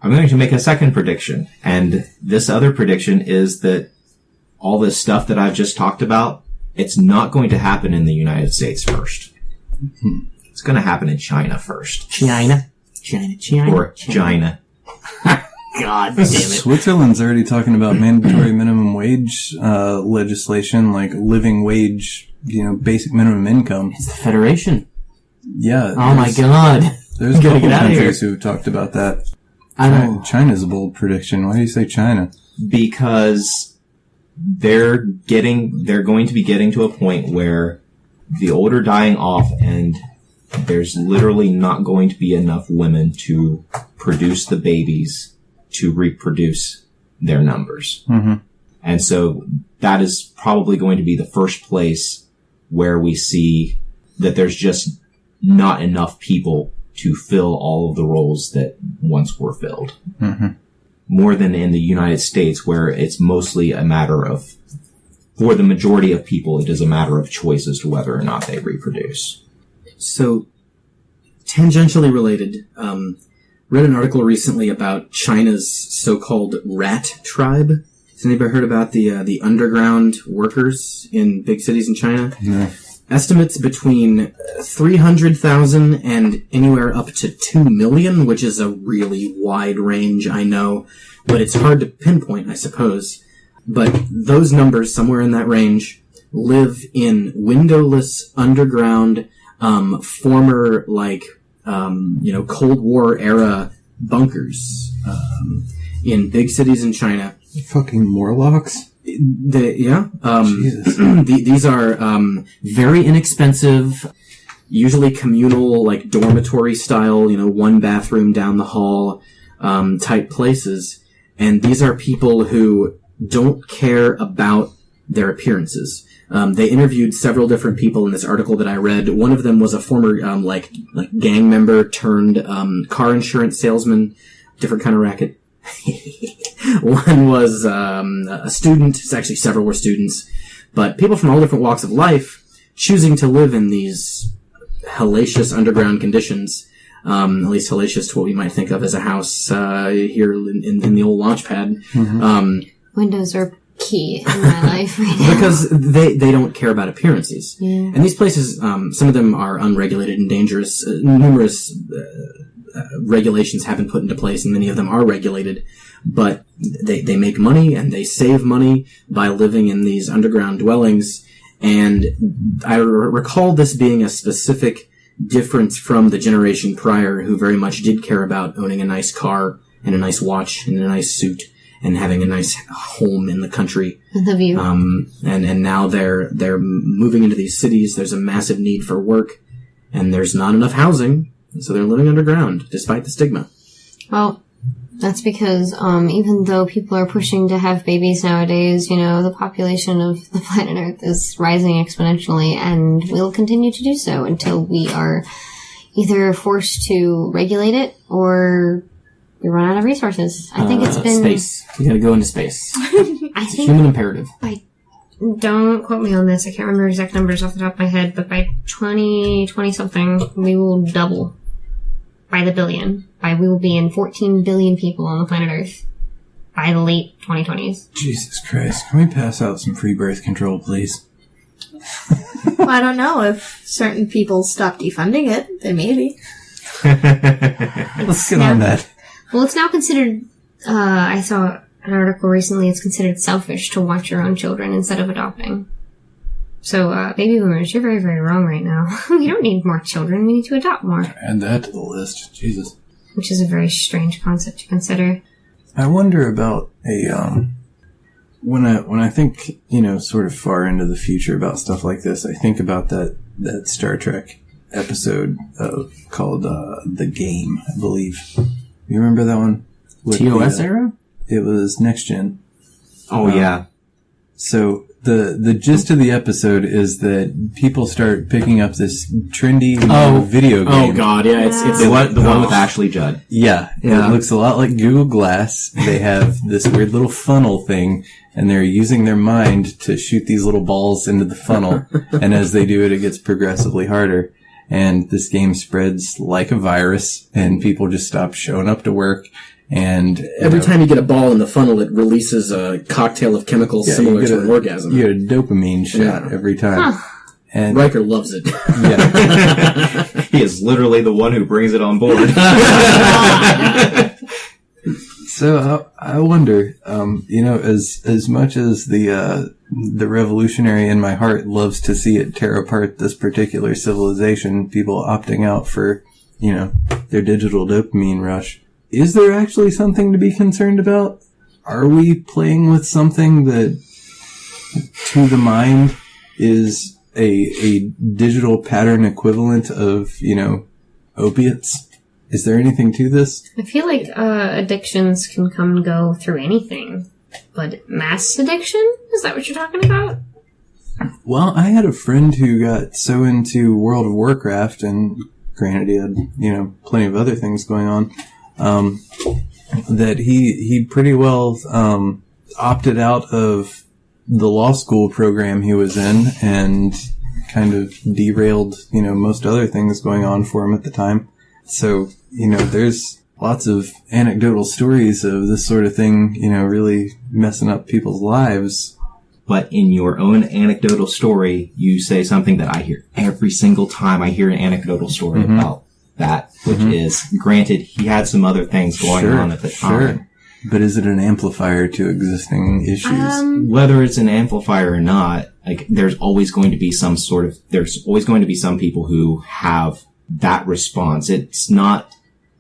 I'm going to make a second prediction. And this other prediction is that all this stuff that I've just talked about, it's not going to happen in the United States first. Mm-hmm. It's going to happen in China first. China. Or China. God damn it. Switzerland's already talking about mandatory minimum wage legislation, like living wage, basic minimum income. It's the Federation. Yeah. Oh my God. There's a couple countries who've talked about that. China's a bold prediction. Why do you say China? Because they're going to be getting to a point where the old are dying off, and there's literally not going to be enough women to produce the babies to reproduce their numbers. Mm-hmm. And so that is probably going to be the first place where we see that there's just not enough people to fill all of the roles that once were filled. Mm-hmm. More than in the United States, where it's mostly a matter of, for the majority of people, it is a matter of choice as to whether or not they reproduce. So, tangentially related, read an article recently about China's so-called rat tribe. Has anybody heard about the underground workers in big cities in China? No. Estimates between 300,000 and anywhere up to 2 million, which is a really wide range, I know, but it's hard to pinpoint, I suppose. But those numbers, somewhere in that range, live in windowless underground, former, Cold War era bunkers, in big cities in China. Fucking Morlocks? These are very inexpensive, usually communal, dormitory style, one bathroom down the hall, type places. And these are people who don't care about their appearances. They interviewed several different people in this article that I read. One of them was a former, like gang member turned, car insurance salesman, different kind of racket. One was, a student. It's actually several were students, but people from all different walks of life choosing to live in these hellacious underground conditions. At least hellacious to what we might think of as a house, here in the old launch pad. Windows are key in my life right now. Because they don't care about appearances. Yeah. And these places, some of them are unregulated and dangerous. Numerous regulations have been put into place, and many of them are regulated. But they make money, and they save money by living in these underground dwellings. And I recall this being a specific difference from the generation prior, who very much did care about owning a nice car and a nice watch and a nice suit and having a nice home in the country. The view. And now they're moving into these cities. There's a massive need for work, and there's not enough housing, so they're living underground despite the stigma. Well, that's because even though people are pushing to have babies nowadays, the population of the planet Earth is rising exponentially, and will continue to do so until we are either forced to regulate it or we run out of resources. I think it's been... Space. You gotta go into space. It's a human imperative. Don't quote me on this. I can't remember exact numbers off the top of my head, but by 2020-something, we will double by the billion. We will be in 14 billion people on the planet Earth by the late 2020s. Jesus Christ. Can we pass out some free birth control, please? Well, I don't know. If certain people stop defunding it, then maybe. Let's get on that. Well, it's now considered, I saw an article recently, it's considered selfish to watch your own children instead of adopting. So, baby boomers, you're very, very wrong right now. We don't need more children, we need to adopt more. Add that to the list. Jesus. Which is a very strange concept to consider. I wonder about when I think, sort of far into the future about stuff like this, I think about that Star Trek episode called The Game, I believe. You remember that one? With TOS era? It was Next Gen. Oh, yeah. So the gist of the episode is that people start picking up this trendy video game. Oh God, yeah, it's The one with Ashley Judd. Yeah, it looks a lot like Google Glass. They have this weird little funnel thing, and they're using their mind to shoot these little balls into the funnel. And as they do it, it gets progressively harder. And this game spreads like a virus, and people just stop showing up to work. And every time you get a ball in the funnel, it releases a cocktail of chemicals similar to an orgasm. You get a dopamine shot every time. Huh. And Riker loves it. Yeah. He is literally the one who brings it on board. So I wonder, as much as the revolutionary in my heart loves to see it tear apart this particular civilization, people opting out for, their digital dopamine rush. Is there actually something to be concerned about? Are we playing with something that, to the mind, is a digital pattern equivalent of, opiates? Is there anything to this? I feel like addictions can come and go through anything. But mass addiction? Is that what you're talking about? Well, I had a friend who got so into World of Warcraft, and granted he had, plenty of other things going on, that he pretty well opted out of the law school program he was in and kind of derailed, most other things going on for him at the time. So, there's lots of anecdotal stories of this sort of thing, really messing up people's lives. But in your own anecdotal story, you say something that I hear every single time I hear an anecdotal story about that, which is, granted, he had some other things going on at the time. Sure. But is it an amplifier to existing issues? Whether it's an amplifier or not, there's always going to be some people who have that response. It's not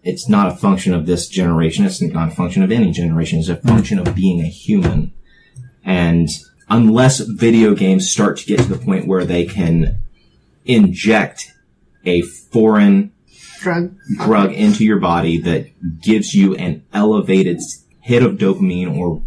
a function of this generation. It's not a function of any generation. It's a function of being a human. And unless video games start to get to the point where they can inject a foreign drug into your body that gives you an elevated hit of dopamine or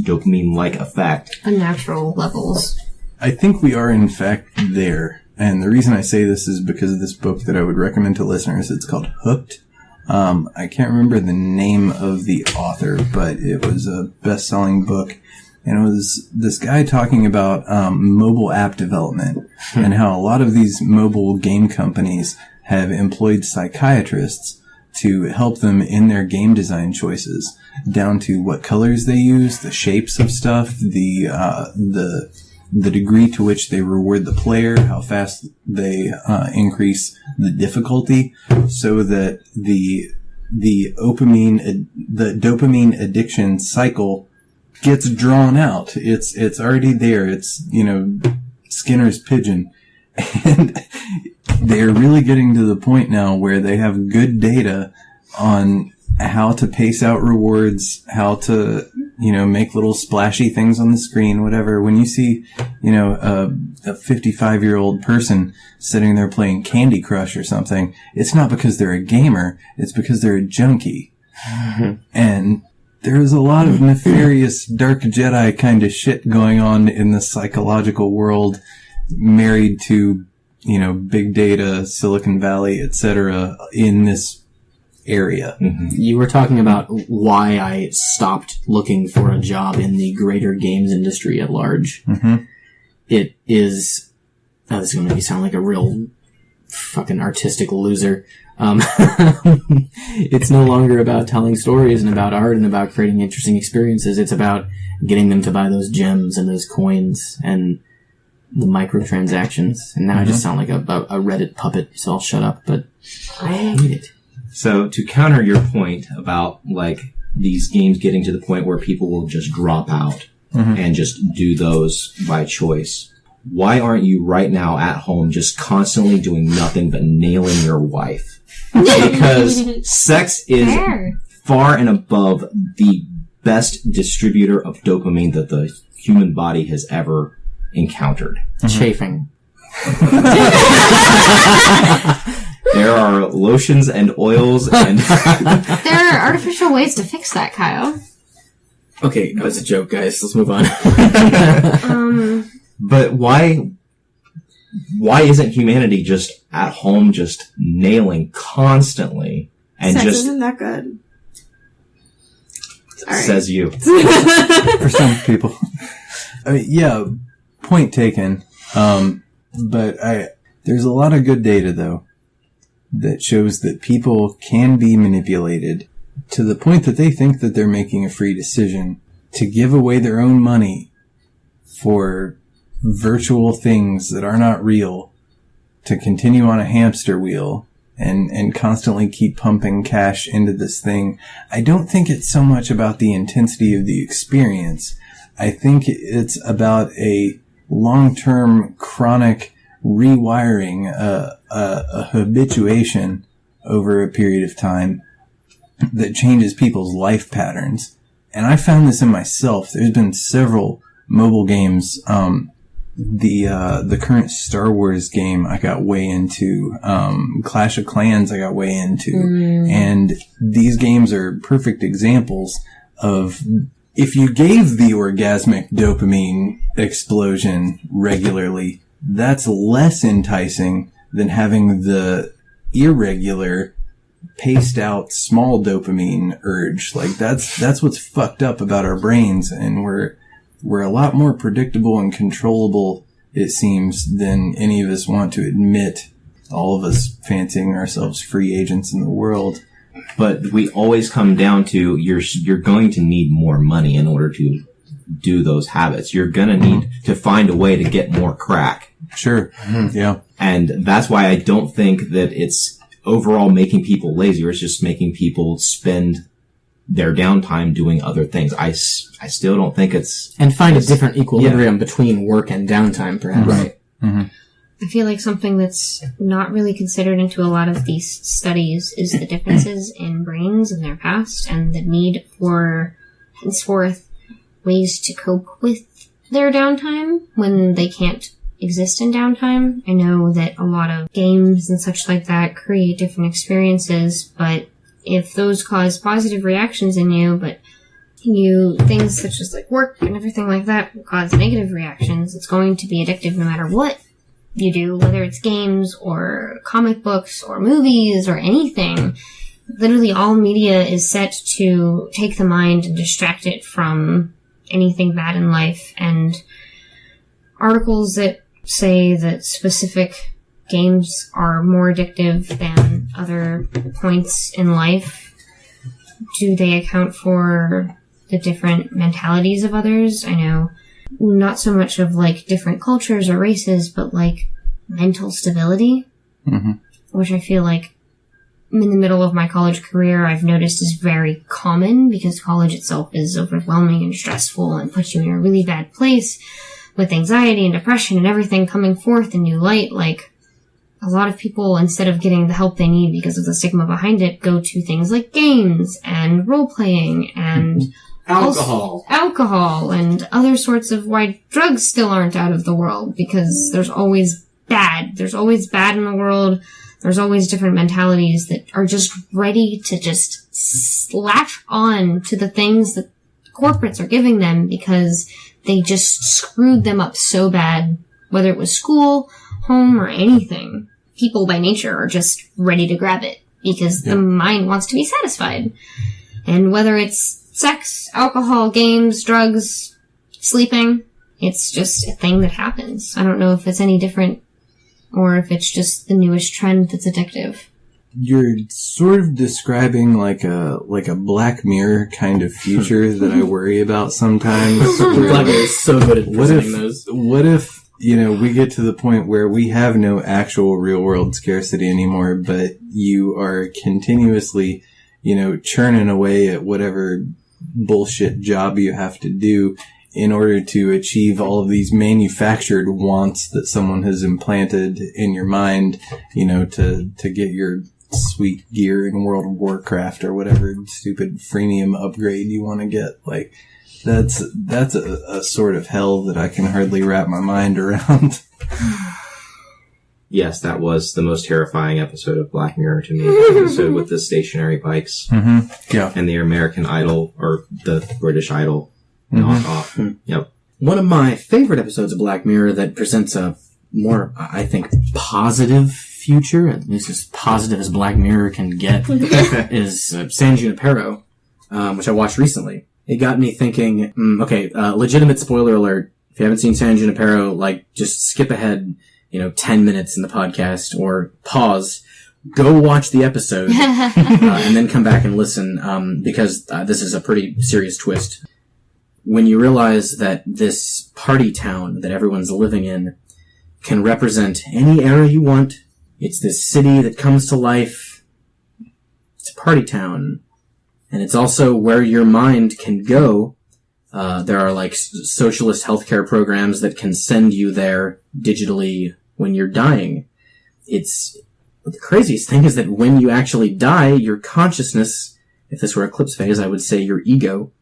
dopamine-like effect. Unnatural levels. I think we are, in fact, there. And the reason I say this is because of this book that I would recommend to listeners. It's called Hooked. I can't remember the name of the author, but it was a best-selling book. And it was this guy talking about mobile app development and how a lot of these mobile game companies have employed psychiatrists to help them in their game design choices, down to what colors they use, the shapes of stuff, the degree to which they reward the player, how fast they increase the difficulty, so that the dopamine addiction cycle gets drawn out. It's already there. It's, Skinner's pigeon. And they're really getting to the point now where they have good data on how to pace out rewards, how to, make little splashy things on the screen, whatever. When you see, a 55-year-old person sitting there playing Candy Crush or something, it's not because they're a gamer, it's because they're a junkie. And there's a lot of nefarious Dark Jedi kind of shit going on in the psychological world, married to, big data, Silicon Valley, etc., in this area. You were talking about why I stopped looking for a job in the greater games industry at large. It is... Oh, this is going to make me sound like a real fucking artistic loser. It's no longer about telling stories and about art and about creating interesting experiences. It's about getting them to buy those gems and those coins and the microtransactions. And now I just sound like a Reddit puppet, so I'll shut up, but I hate it. So to counter your point about these games getting to the point where people will just drop out and just do those by choice, why aren't you right now at home just constantly doing nothing but nailing your wife? Because sex is far and above the best distributor of dopamine that the human body has ever encountered. Chafing. There are lotions and oils and... There are artificial ways to fix that, Kyle. Okay, that was a joke, guys. Let's move on. But why isn't humanity just at home just nailing constantly and Sex just... isn't that good. Sorry. Says you. For some people. I mean, yeah, point taken. But there's a lot of good data, though, that shows that people can be manipulated to the point that they think that they're making a free decision to give away their own money for virtual things that are not real, to continue on a hamster wheel and constantly keep pumping cash into this thing. I don't think it's so much about the intensity of the experience. I think it's about a long-term chronic rewiring, a habituation over a period of time that changes people's life patterns. And I found this in myself. There's been several mobile games. The current Star Wars game I got way into. Clash of Clans I got way into. And these games are perfect examples of, if you gave the orgasmic dopamine explosion regularly, that's less enticing than having the irregular, paced out small dopamine urge. That's what's fucked up about our brains, and we're a lot more predictable and controllable, it seems, than any of us want to admit. All of us fancying ourselves free agents in the world. But we always come down to you're going to need more money in order to do those habits. You're going to need to find a way to get more crack. Sure. Yeah. And that's why I don't think that it's overall making people lazier. It's just making people spend their downtime doing other things. I still don't think it's... And find a different equilibrium between work and downtime, perhaps. Right. I feel like something that's not really considered into a lot of these studies is the differences in brains in their past and the need for, henceforth, ways to cope with their downtime when they can't exist in downtime. I know that a lot of games and such like that create different experiences, but if those cause positive reactions in you, but things such as like work and everything like that cause negative reactions, it's going to be addictive no matter what you do, whether it's games or comic books or movies or anything. Literally all media is set to take the mind and distract it from anything bad in life, and articles that say that specific games are more addictive than other points in life, do they account for the different mentalities of others? I know not so much of like different cultures or races, but like mental stability, which I feel like in the middle of my college career I've noticed is very common, because college itself is overwhelming and stressful and puts you in a really bad place with anxiety and depression and everything coming forth in new light. Like, a lot of people, instead of getting the help they need because of the stigma behind it, go to things like games and role-playing and alcohol and other sorts of why drugs still aren't out of the world, because there's always bad. There's always bad in the world. There's always different mentalities that are just ready to just latch on to the things that corporates are giving them because they just screwed them up so bad, whether it was school, home, or anything. People by nature are just ready to grab it because the mind wants to be satisfied. And whether it's sex, alcohol, games, drugs, sleeping, it's just a thing that happens. I don't know if it's any different or if it's just the newest trend that's addictive. You're sort of describing like a Black Mirror kind of future that I worry about sometimes. Black Mirror is so good at presenting those. What if, we get to the point where we have no actual real world scarcity anymore, but you are continuously, churning away at whatever bullshit job you have to do in order to achieve all of these manufactured wants that someone has implanted in your mind, to get your sweet gear in World of Warcraft or whatever stupid freemium upgrade you want to get. Like, that's a sort of hell that I can hardly wrap my mind around. Yes, that was the most terrifying episode of Black Mirror to me. The episode with the stationary bikes. Yeah. And the American Idol, or the British Idol knockoff. Yep. One of my favorite episodes of Black Mirror that presents a more, I think, positive future, at least as positive as Black Mirror can get, is San Junipero, which I watched recently. It got me thinking, legitimate spoiler alert. If you haven't seen San Junipero, just skip ahead, 10 minutes in the podcast or pause, go watch the episode, and then come back and listen, because this is a pretty serious twist. When you realize that this party town that everyone's living in can represent any era you want, it's this city that comes to life, it's a party town, and it's also where your mind can go. There are socialist healthcare programs that can send you there digitally when you're dying. The craziest thing is that when you actually die, your consciousness, if this were Eclipse phase, I would say your ego,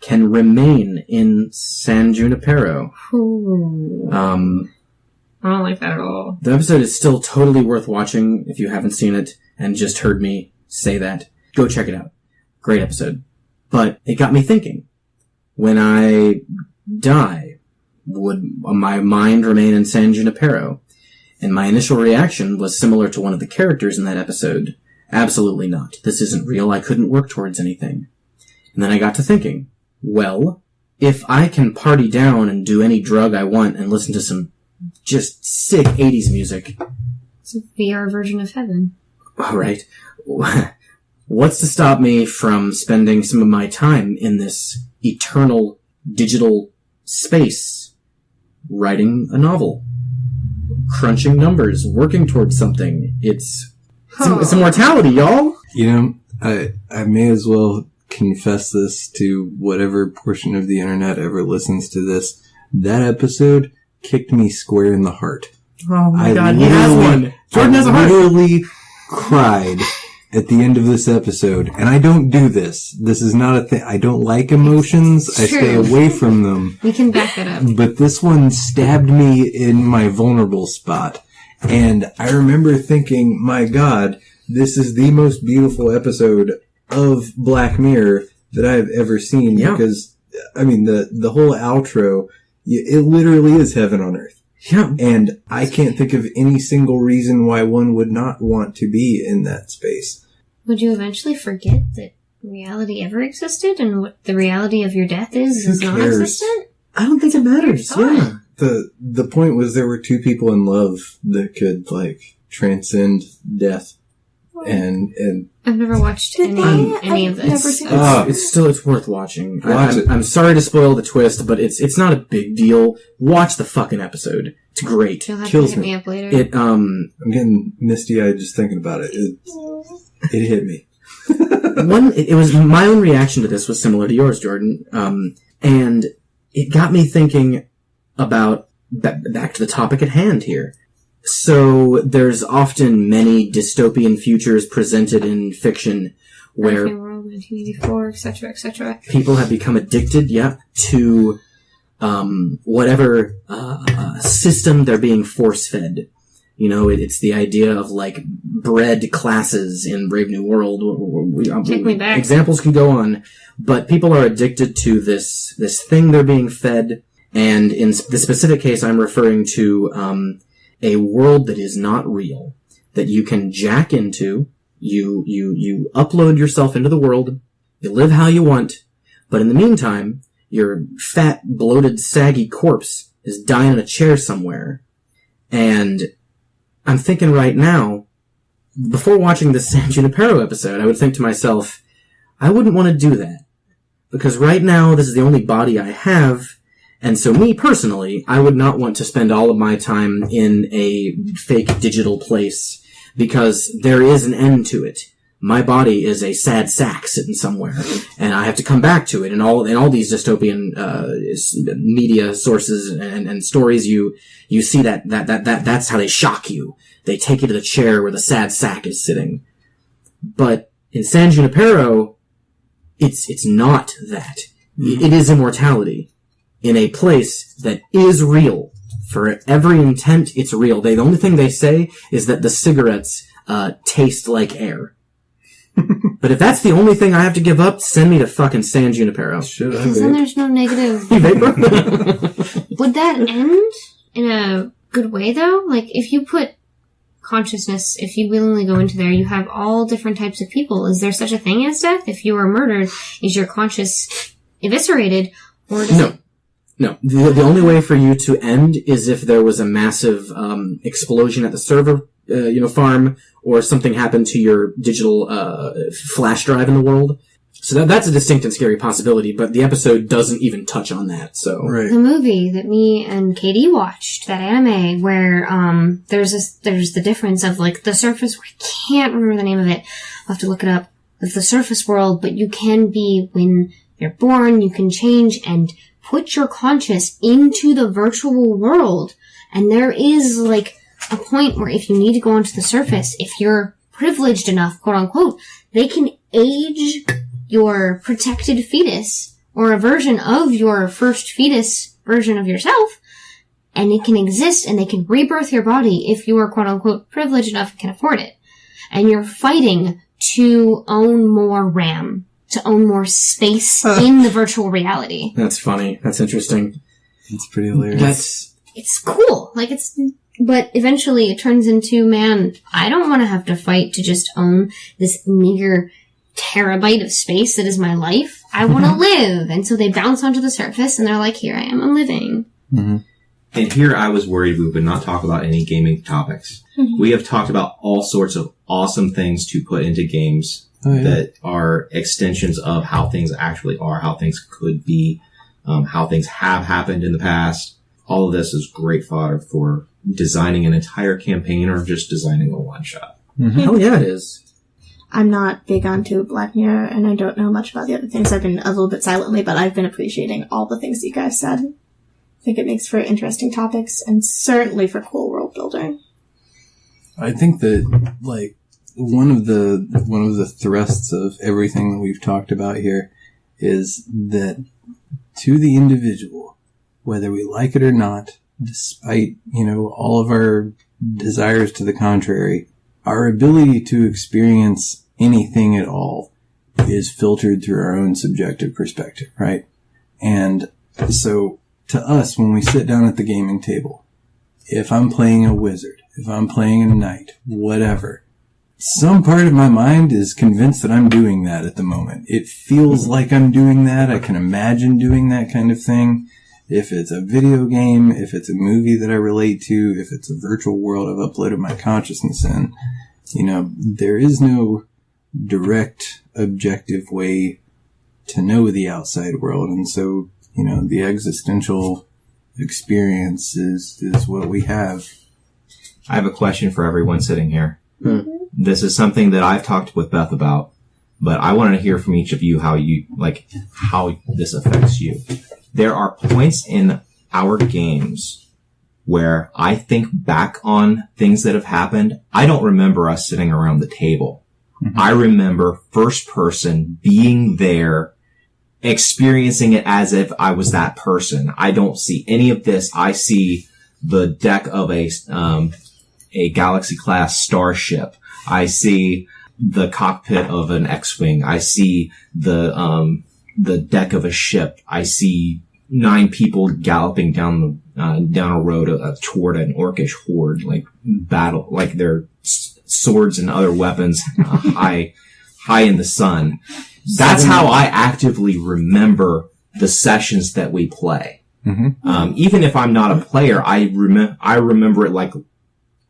can remain in San Junipero. I don't like that at all. The episode is still totally worth watching if you haven't seen it and just heard me say that. Go check it out. Great episode. But it got me thinking. When I die, would my mind remain in San Junipero? And my initial reaction was similar to one of the characters in that episode. Absolutely not. This isn't real. I couldn't work towards anything. And then I got to thinking, well, if I can party down and do any drug I want and listen to some just sick 80s music. It's a VR version of heaven. All right. What's to stop me from spending some of my time in this eternal digital space, writing a novel, crunching numbers, working towards something? It's immortality, y'all. I may as well confess this to whatever portion of the internet ever listens to this. That episode kicked me square in the heart. Oh my God, he has one. Jordan has a heart. I literally cried at the end of this episode, and I don't do this. This is not a thing. I don't like emotions. I stay away from them. We can back that up. But this one stabbed me in my vulnerable spot. And I remember thinking, my God, this is the most beautiful episode of Black Mirror that I have ever seen. Yeah. Because, I mean, the whole outro, it literally is heaven on earth. Yeah. And I can't think of any single reason why one would not want to be in that space. Would you eventually forget that reality ever existed and what the reality of your death is non-existent? I don't think it matters. Yeah. The point was there were two people in love that could, like, transcend death. And I've never watched any of this. Never seen It's worth watching. Watch it. I'm sorry to spoil the twist, but it's not a big deal. Watch the fucking episode. It's great. You'll have Kills to hit me. me up later. I'm getting misty-eyed just thinking about it. It hit me. It was my own reaction to this was similar to yours, Jordan. And it got me thinking about back to the topic at hand here. So there's often many dystopian futures presented in fiction where World 1984, etc., etc. people have become addicted, to whatever system they're being force-fed. You know, it's the idea of, like, bred classes in Brave New World. Take me back. Examples can go on, but people are addicted to this thing they're being fed, and in the specific case I'm referring to a world that is not real, that you can jack into. You upload yourself into the world, you live how you want, but in the meantime, your fat, bloated, saggy corpse is dying in a chair somewhere. And I'm thinking right now, before watching this San Junipero episode, I would think to myself, I wouldn't want to do that. Because right now, this is the only body I have, and so me personally, I would not want to spend all of my time in a fake digital place, because there is an end to it. My body is a sad sack sitting somewhere, and I have to come back to it. And all these dystopian media sources and stories, you see that's how they shock you. They take you to the chair where the sad sack is sitting. But in San Junipero, it's not that. It is immortality in a place that is real. For every intent, it's real. The only thing they say is that the cigarettes taste like air. But if that's the only thing I have to give up, send me to fucking San Junipero. Because then there's no negative. You vapor? Would that end in a good way, though? Like, if you put consciousness, if you willingly go into there, you have all different types of people. Is there such a thing as death? If you were murdered, is your conscious eviscerated? Or does it... No. The only way for you to end is if there was a massive explosion at the server farm, or something happened to your digital flash drive in the world. So that's a distinct and scary possibility, but the episode doesn't even touch on that. So Right. The movie that me and Katie watched, that anime, where there's the difference of, like, the surface. I can't remember the name of it. I'll have to look it up. It's the surface world, but you can be, when you're born, you can change and put your conscious into the virtual world. And there is, like, a point where if you need to go onto the surface, if you're privileged enough, quote unquote, they can age your protected fetus, or a version of your first fetus version of yourself, and it can exist, and they can rebirth your body if you are, quote unquote, privileged enough and can afford it. And you're fighting to own more RAM, to own more space in the virtual reality. that's funny. That's interesting. It's pretty hilarious. It's cool. But eventually it turns into, man, I don't want to have to fight to just own this meager terabyte of space that is my life. I want to live. And so they bounce onto the surface and they're like, here I am, I'm living. Mm-hmm. And here I was worried we would not talk about any gaming topics. We have talked about all sorts of awesome things to put into games that are extensions of how things actually are, how things could be, how things have happened in the past. All of this is great fodder for designing an entire campaign or just designing a one-shot. Mm-hmm. Hell yeah, it is. I'm not big onto Black Mirror, and I don't know much about the other things. I've been a little bit silently, but I've been appreciating all the things that you guys said. I think it makes for interesting topics, and certainly for cool world building. I think that, like, one of the thrusts of everything that we've talked about here is that to the individual, whether we like it or not, despite, all of our desires to the contrary, our ability to experience anything at all is filtered through our own subjective perspective, right? And so to us, when we sit down at the gaming table, if I'm playing a wizard, if I'm playing a knight, whatever, some part of my mind is convinced that I'm doing that at the moment. It feels like I'm doing that. I can imagine doing that kind of thing. If it's a video game, if it's a movie that I relate to, if it's a virtual world I've uploaded my consciousness in, there is no direct, objective way to know the outside world. And so, the existential experience is what we have. I have a question for everyone sitting here. Mm-hmm. This is something that I've talked with Beth about, but I wanted to hear from each of you how this affects you. There are points in our games where I think back on things that have happened. I don't remember us sitting around the table. Mm-hmm. I remember first person being there, experiencing it as if I was that person. I don't see any of this. I see the deck of a Galaxy class starship. I see the cockpit of an X-Wing. I see the deck of a ship. I see 9 people galloping down a road toward an orcish horde, like battle, like their swords and other weapons high in the sun. That's how I actively remember the sessions that we play. Mm-hmm. Even if I'm not a player, I remember it like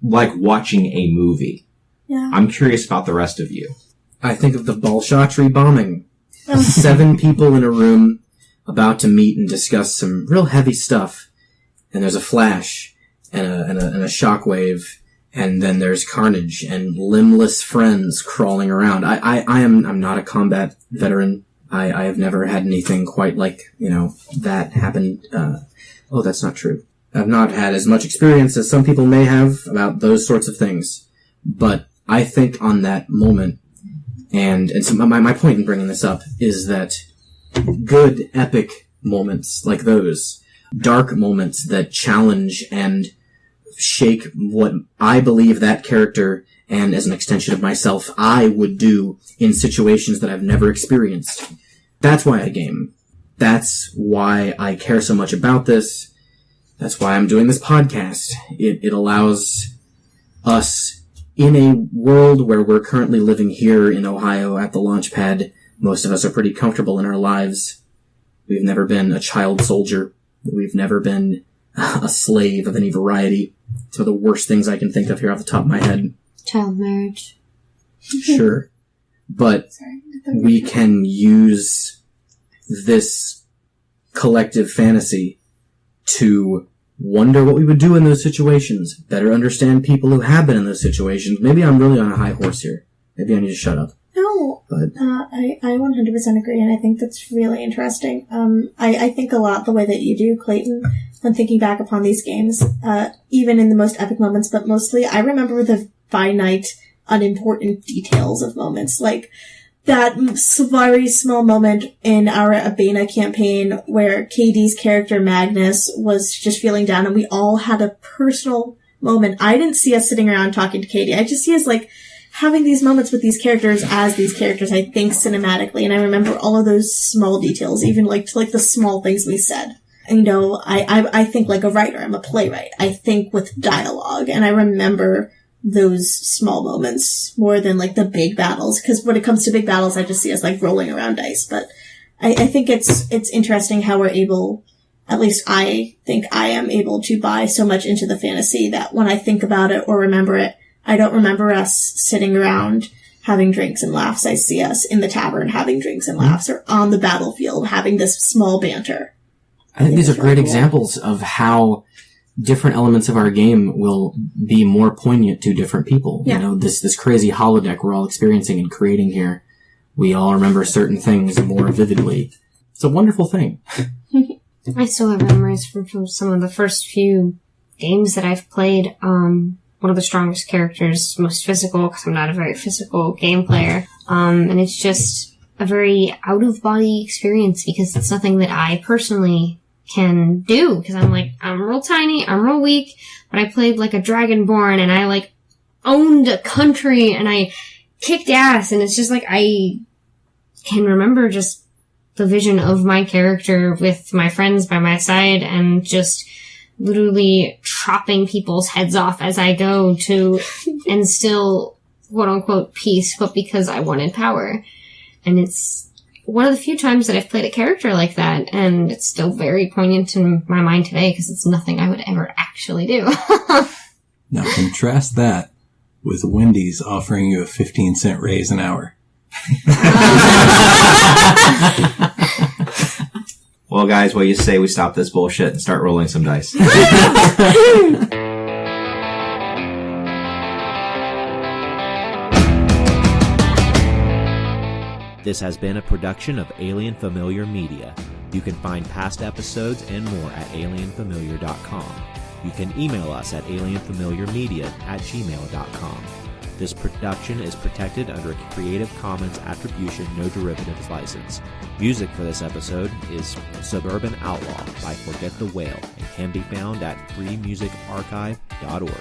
watching a movie. Yeah. I'm curious about the rest of you. I think of the Bolshatri bombing. 7 people in a room about to meet and discuss some real heavy stuff. And there's a flash and a shockwave. And then there's carnage and limbless friends crawling around. I'm not a combat veteran. I have never had anything quite like, that happen. That's not true. I've not had as much experience as some people may have about those sorts of things. But I think on that moment, and so my point in bringing this up is that good epic moments like those, dark moments that challenge and shake what I believe that character, and as an extension of myself, I would do in situations that I've never experienced. That's why I game. That's why I care so much about this. That's why I'm doing this podcast. It allows us, in a world where we're currently living here in Ohio at the launch pad, most of us are pretty comfortable in our lives. We've never been a child soldier. We've never been a slave of any variety. It's one of the worst things I can think of here off the top of my head. Child marriage. Sure. But we can use this collective fantasy to wonder what we would do in those situations, better understand people who have been in those situations. Maybe I'm really on a high horse here. Maybe I need to shut up. No, I 100% agree, and I think that's really interesting. I think a lot the way that you do, Clayton, when thinking back upon these games, even in the most epic moments, but mostly I remember the finite, unimportant details of moments, like that very small moment in our Abena campaign where KD's character Magnus was just feeling down and we all had a personal moment. I didn't see us sitting around talking to KD. I just see us having these moments with these characters as these characters, I think, cinematically. And I remember all of those small details, even the small things we said. I think like a writer. I'm a playwright. I think with dialogue, and I remember those small moments more than the big battles, because when it comes to big battles, I just see us rolling around dice. But I think it's interesting how we're able, at least I think I am able to buy so much into the fantasy that when I think about it or remember it, I don't remember us sitting around having drinks and laughs. I see us in the tavern having drinks and laughs, or on the battlefield having this small banter. I think these are great examples of how different elements of our game will be more poignant to different people. Yeah. This crazy holodeck we're all experiencing and creating here, we all remember certain things more vividly. It's a wonderful thing. I still have memories from some of the first few games that I've played. one of the strongest characters, most physical, because I'm not a very physical game player. And it's just a very out-of-body experience because it's something that I personally can do. Because I'm real tiny, I'm real weak, but I played like a Dragonborn, and I like owned a country, and I kicked ass, and it's just like I can remember just the vision of my character with my friends by my side and just literally chopping people's heads off as I go to instill quote-unquote peace, but because I wanted power. And it's one of the few times that I've played a character like that, and it's still very poignant in my mind today because it's nothing I would ever actually do. Now contrast that with Wendy's offering you a 15-cent raise an hour. Well, guys, what do you say we stop this bullshit and start rolling some dice? This has been a production of Alien Familiar Media. You can find past episodes and more at alienfamiliar.com. You can email us at alienfamiliarmedia@gmail.com. This production is protected under a Creative Commons Attribution No Derivatives license. Music for this episode is Suburban Outlaw by Forget the Whale and can be found at freemusicarchive.org.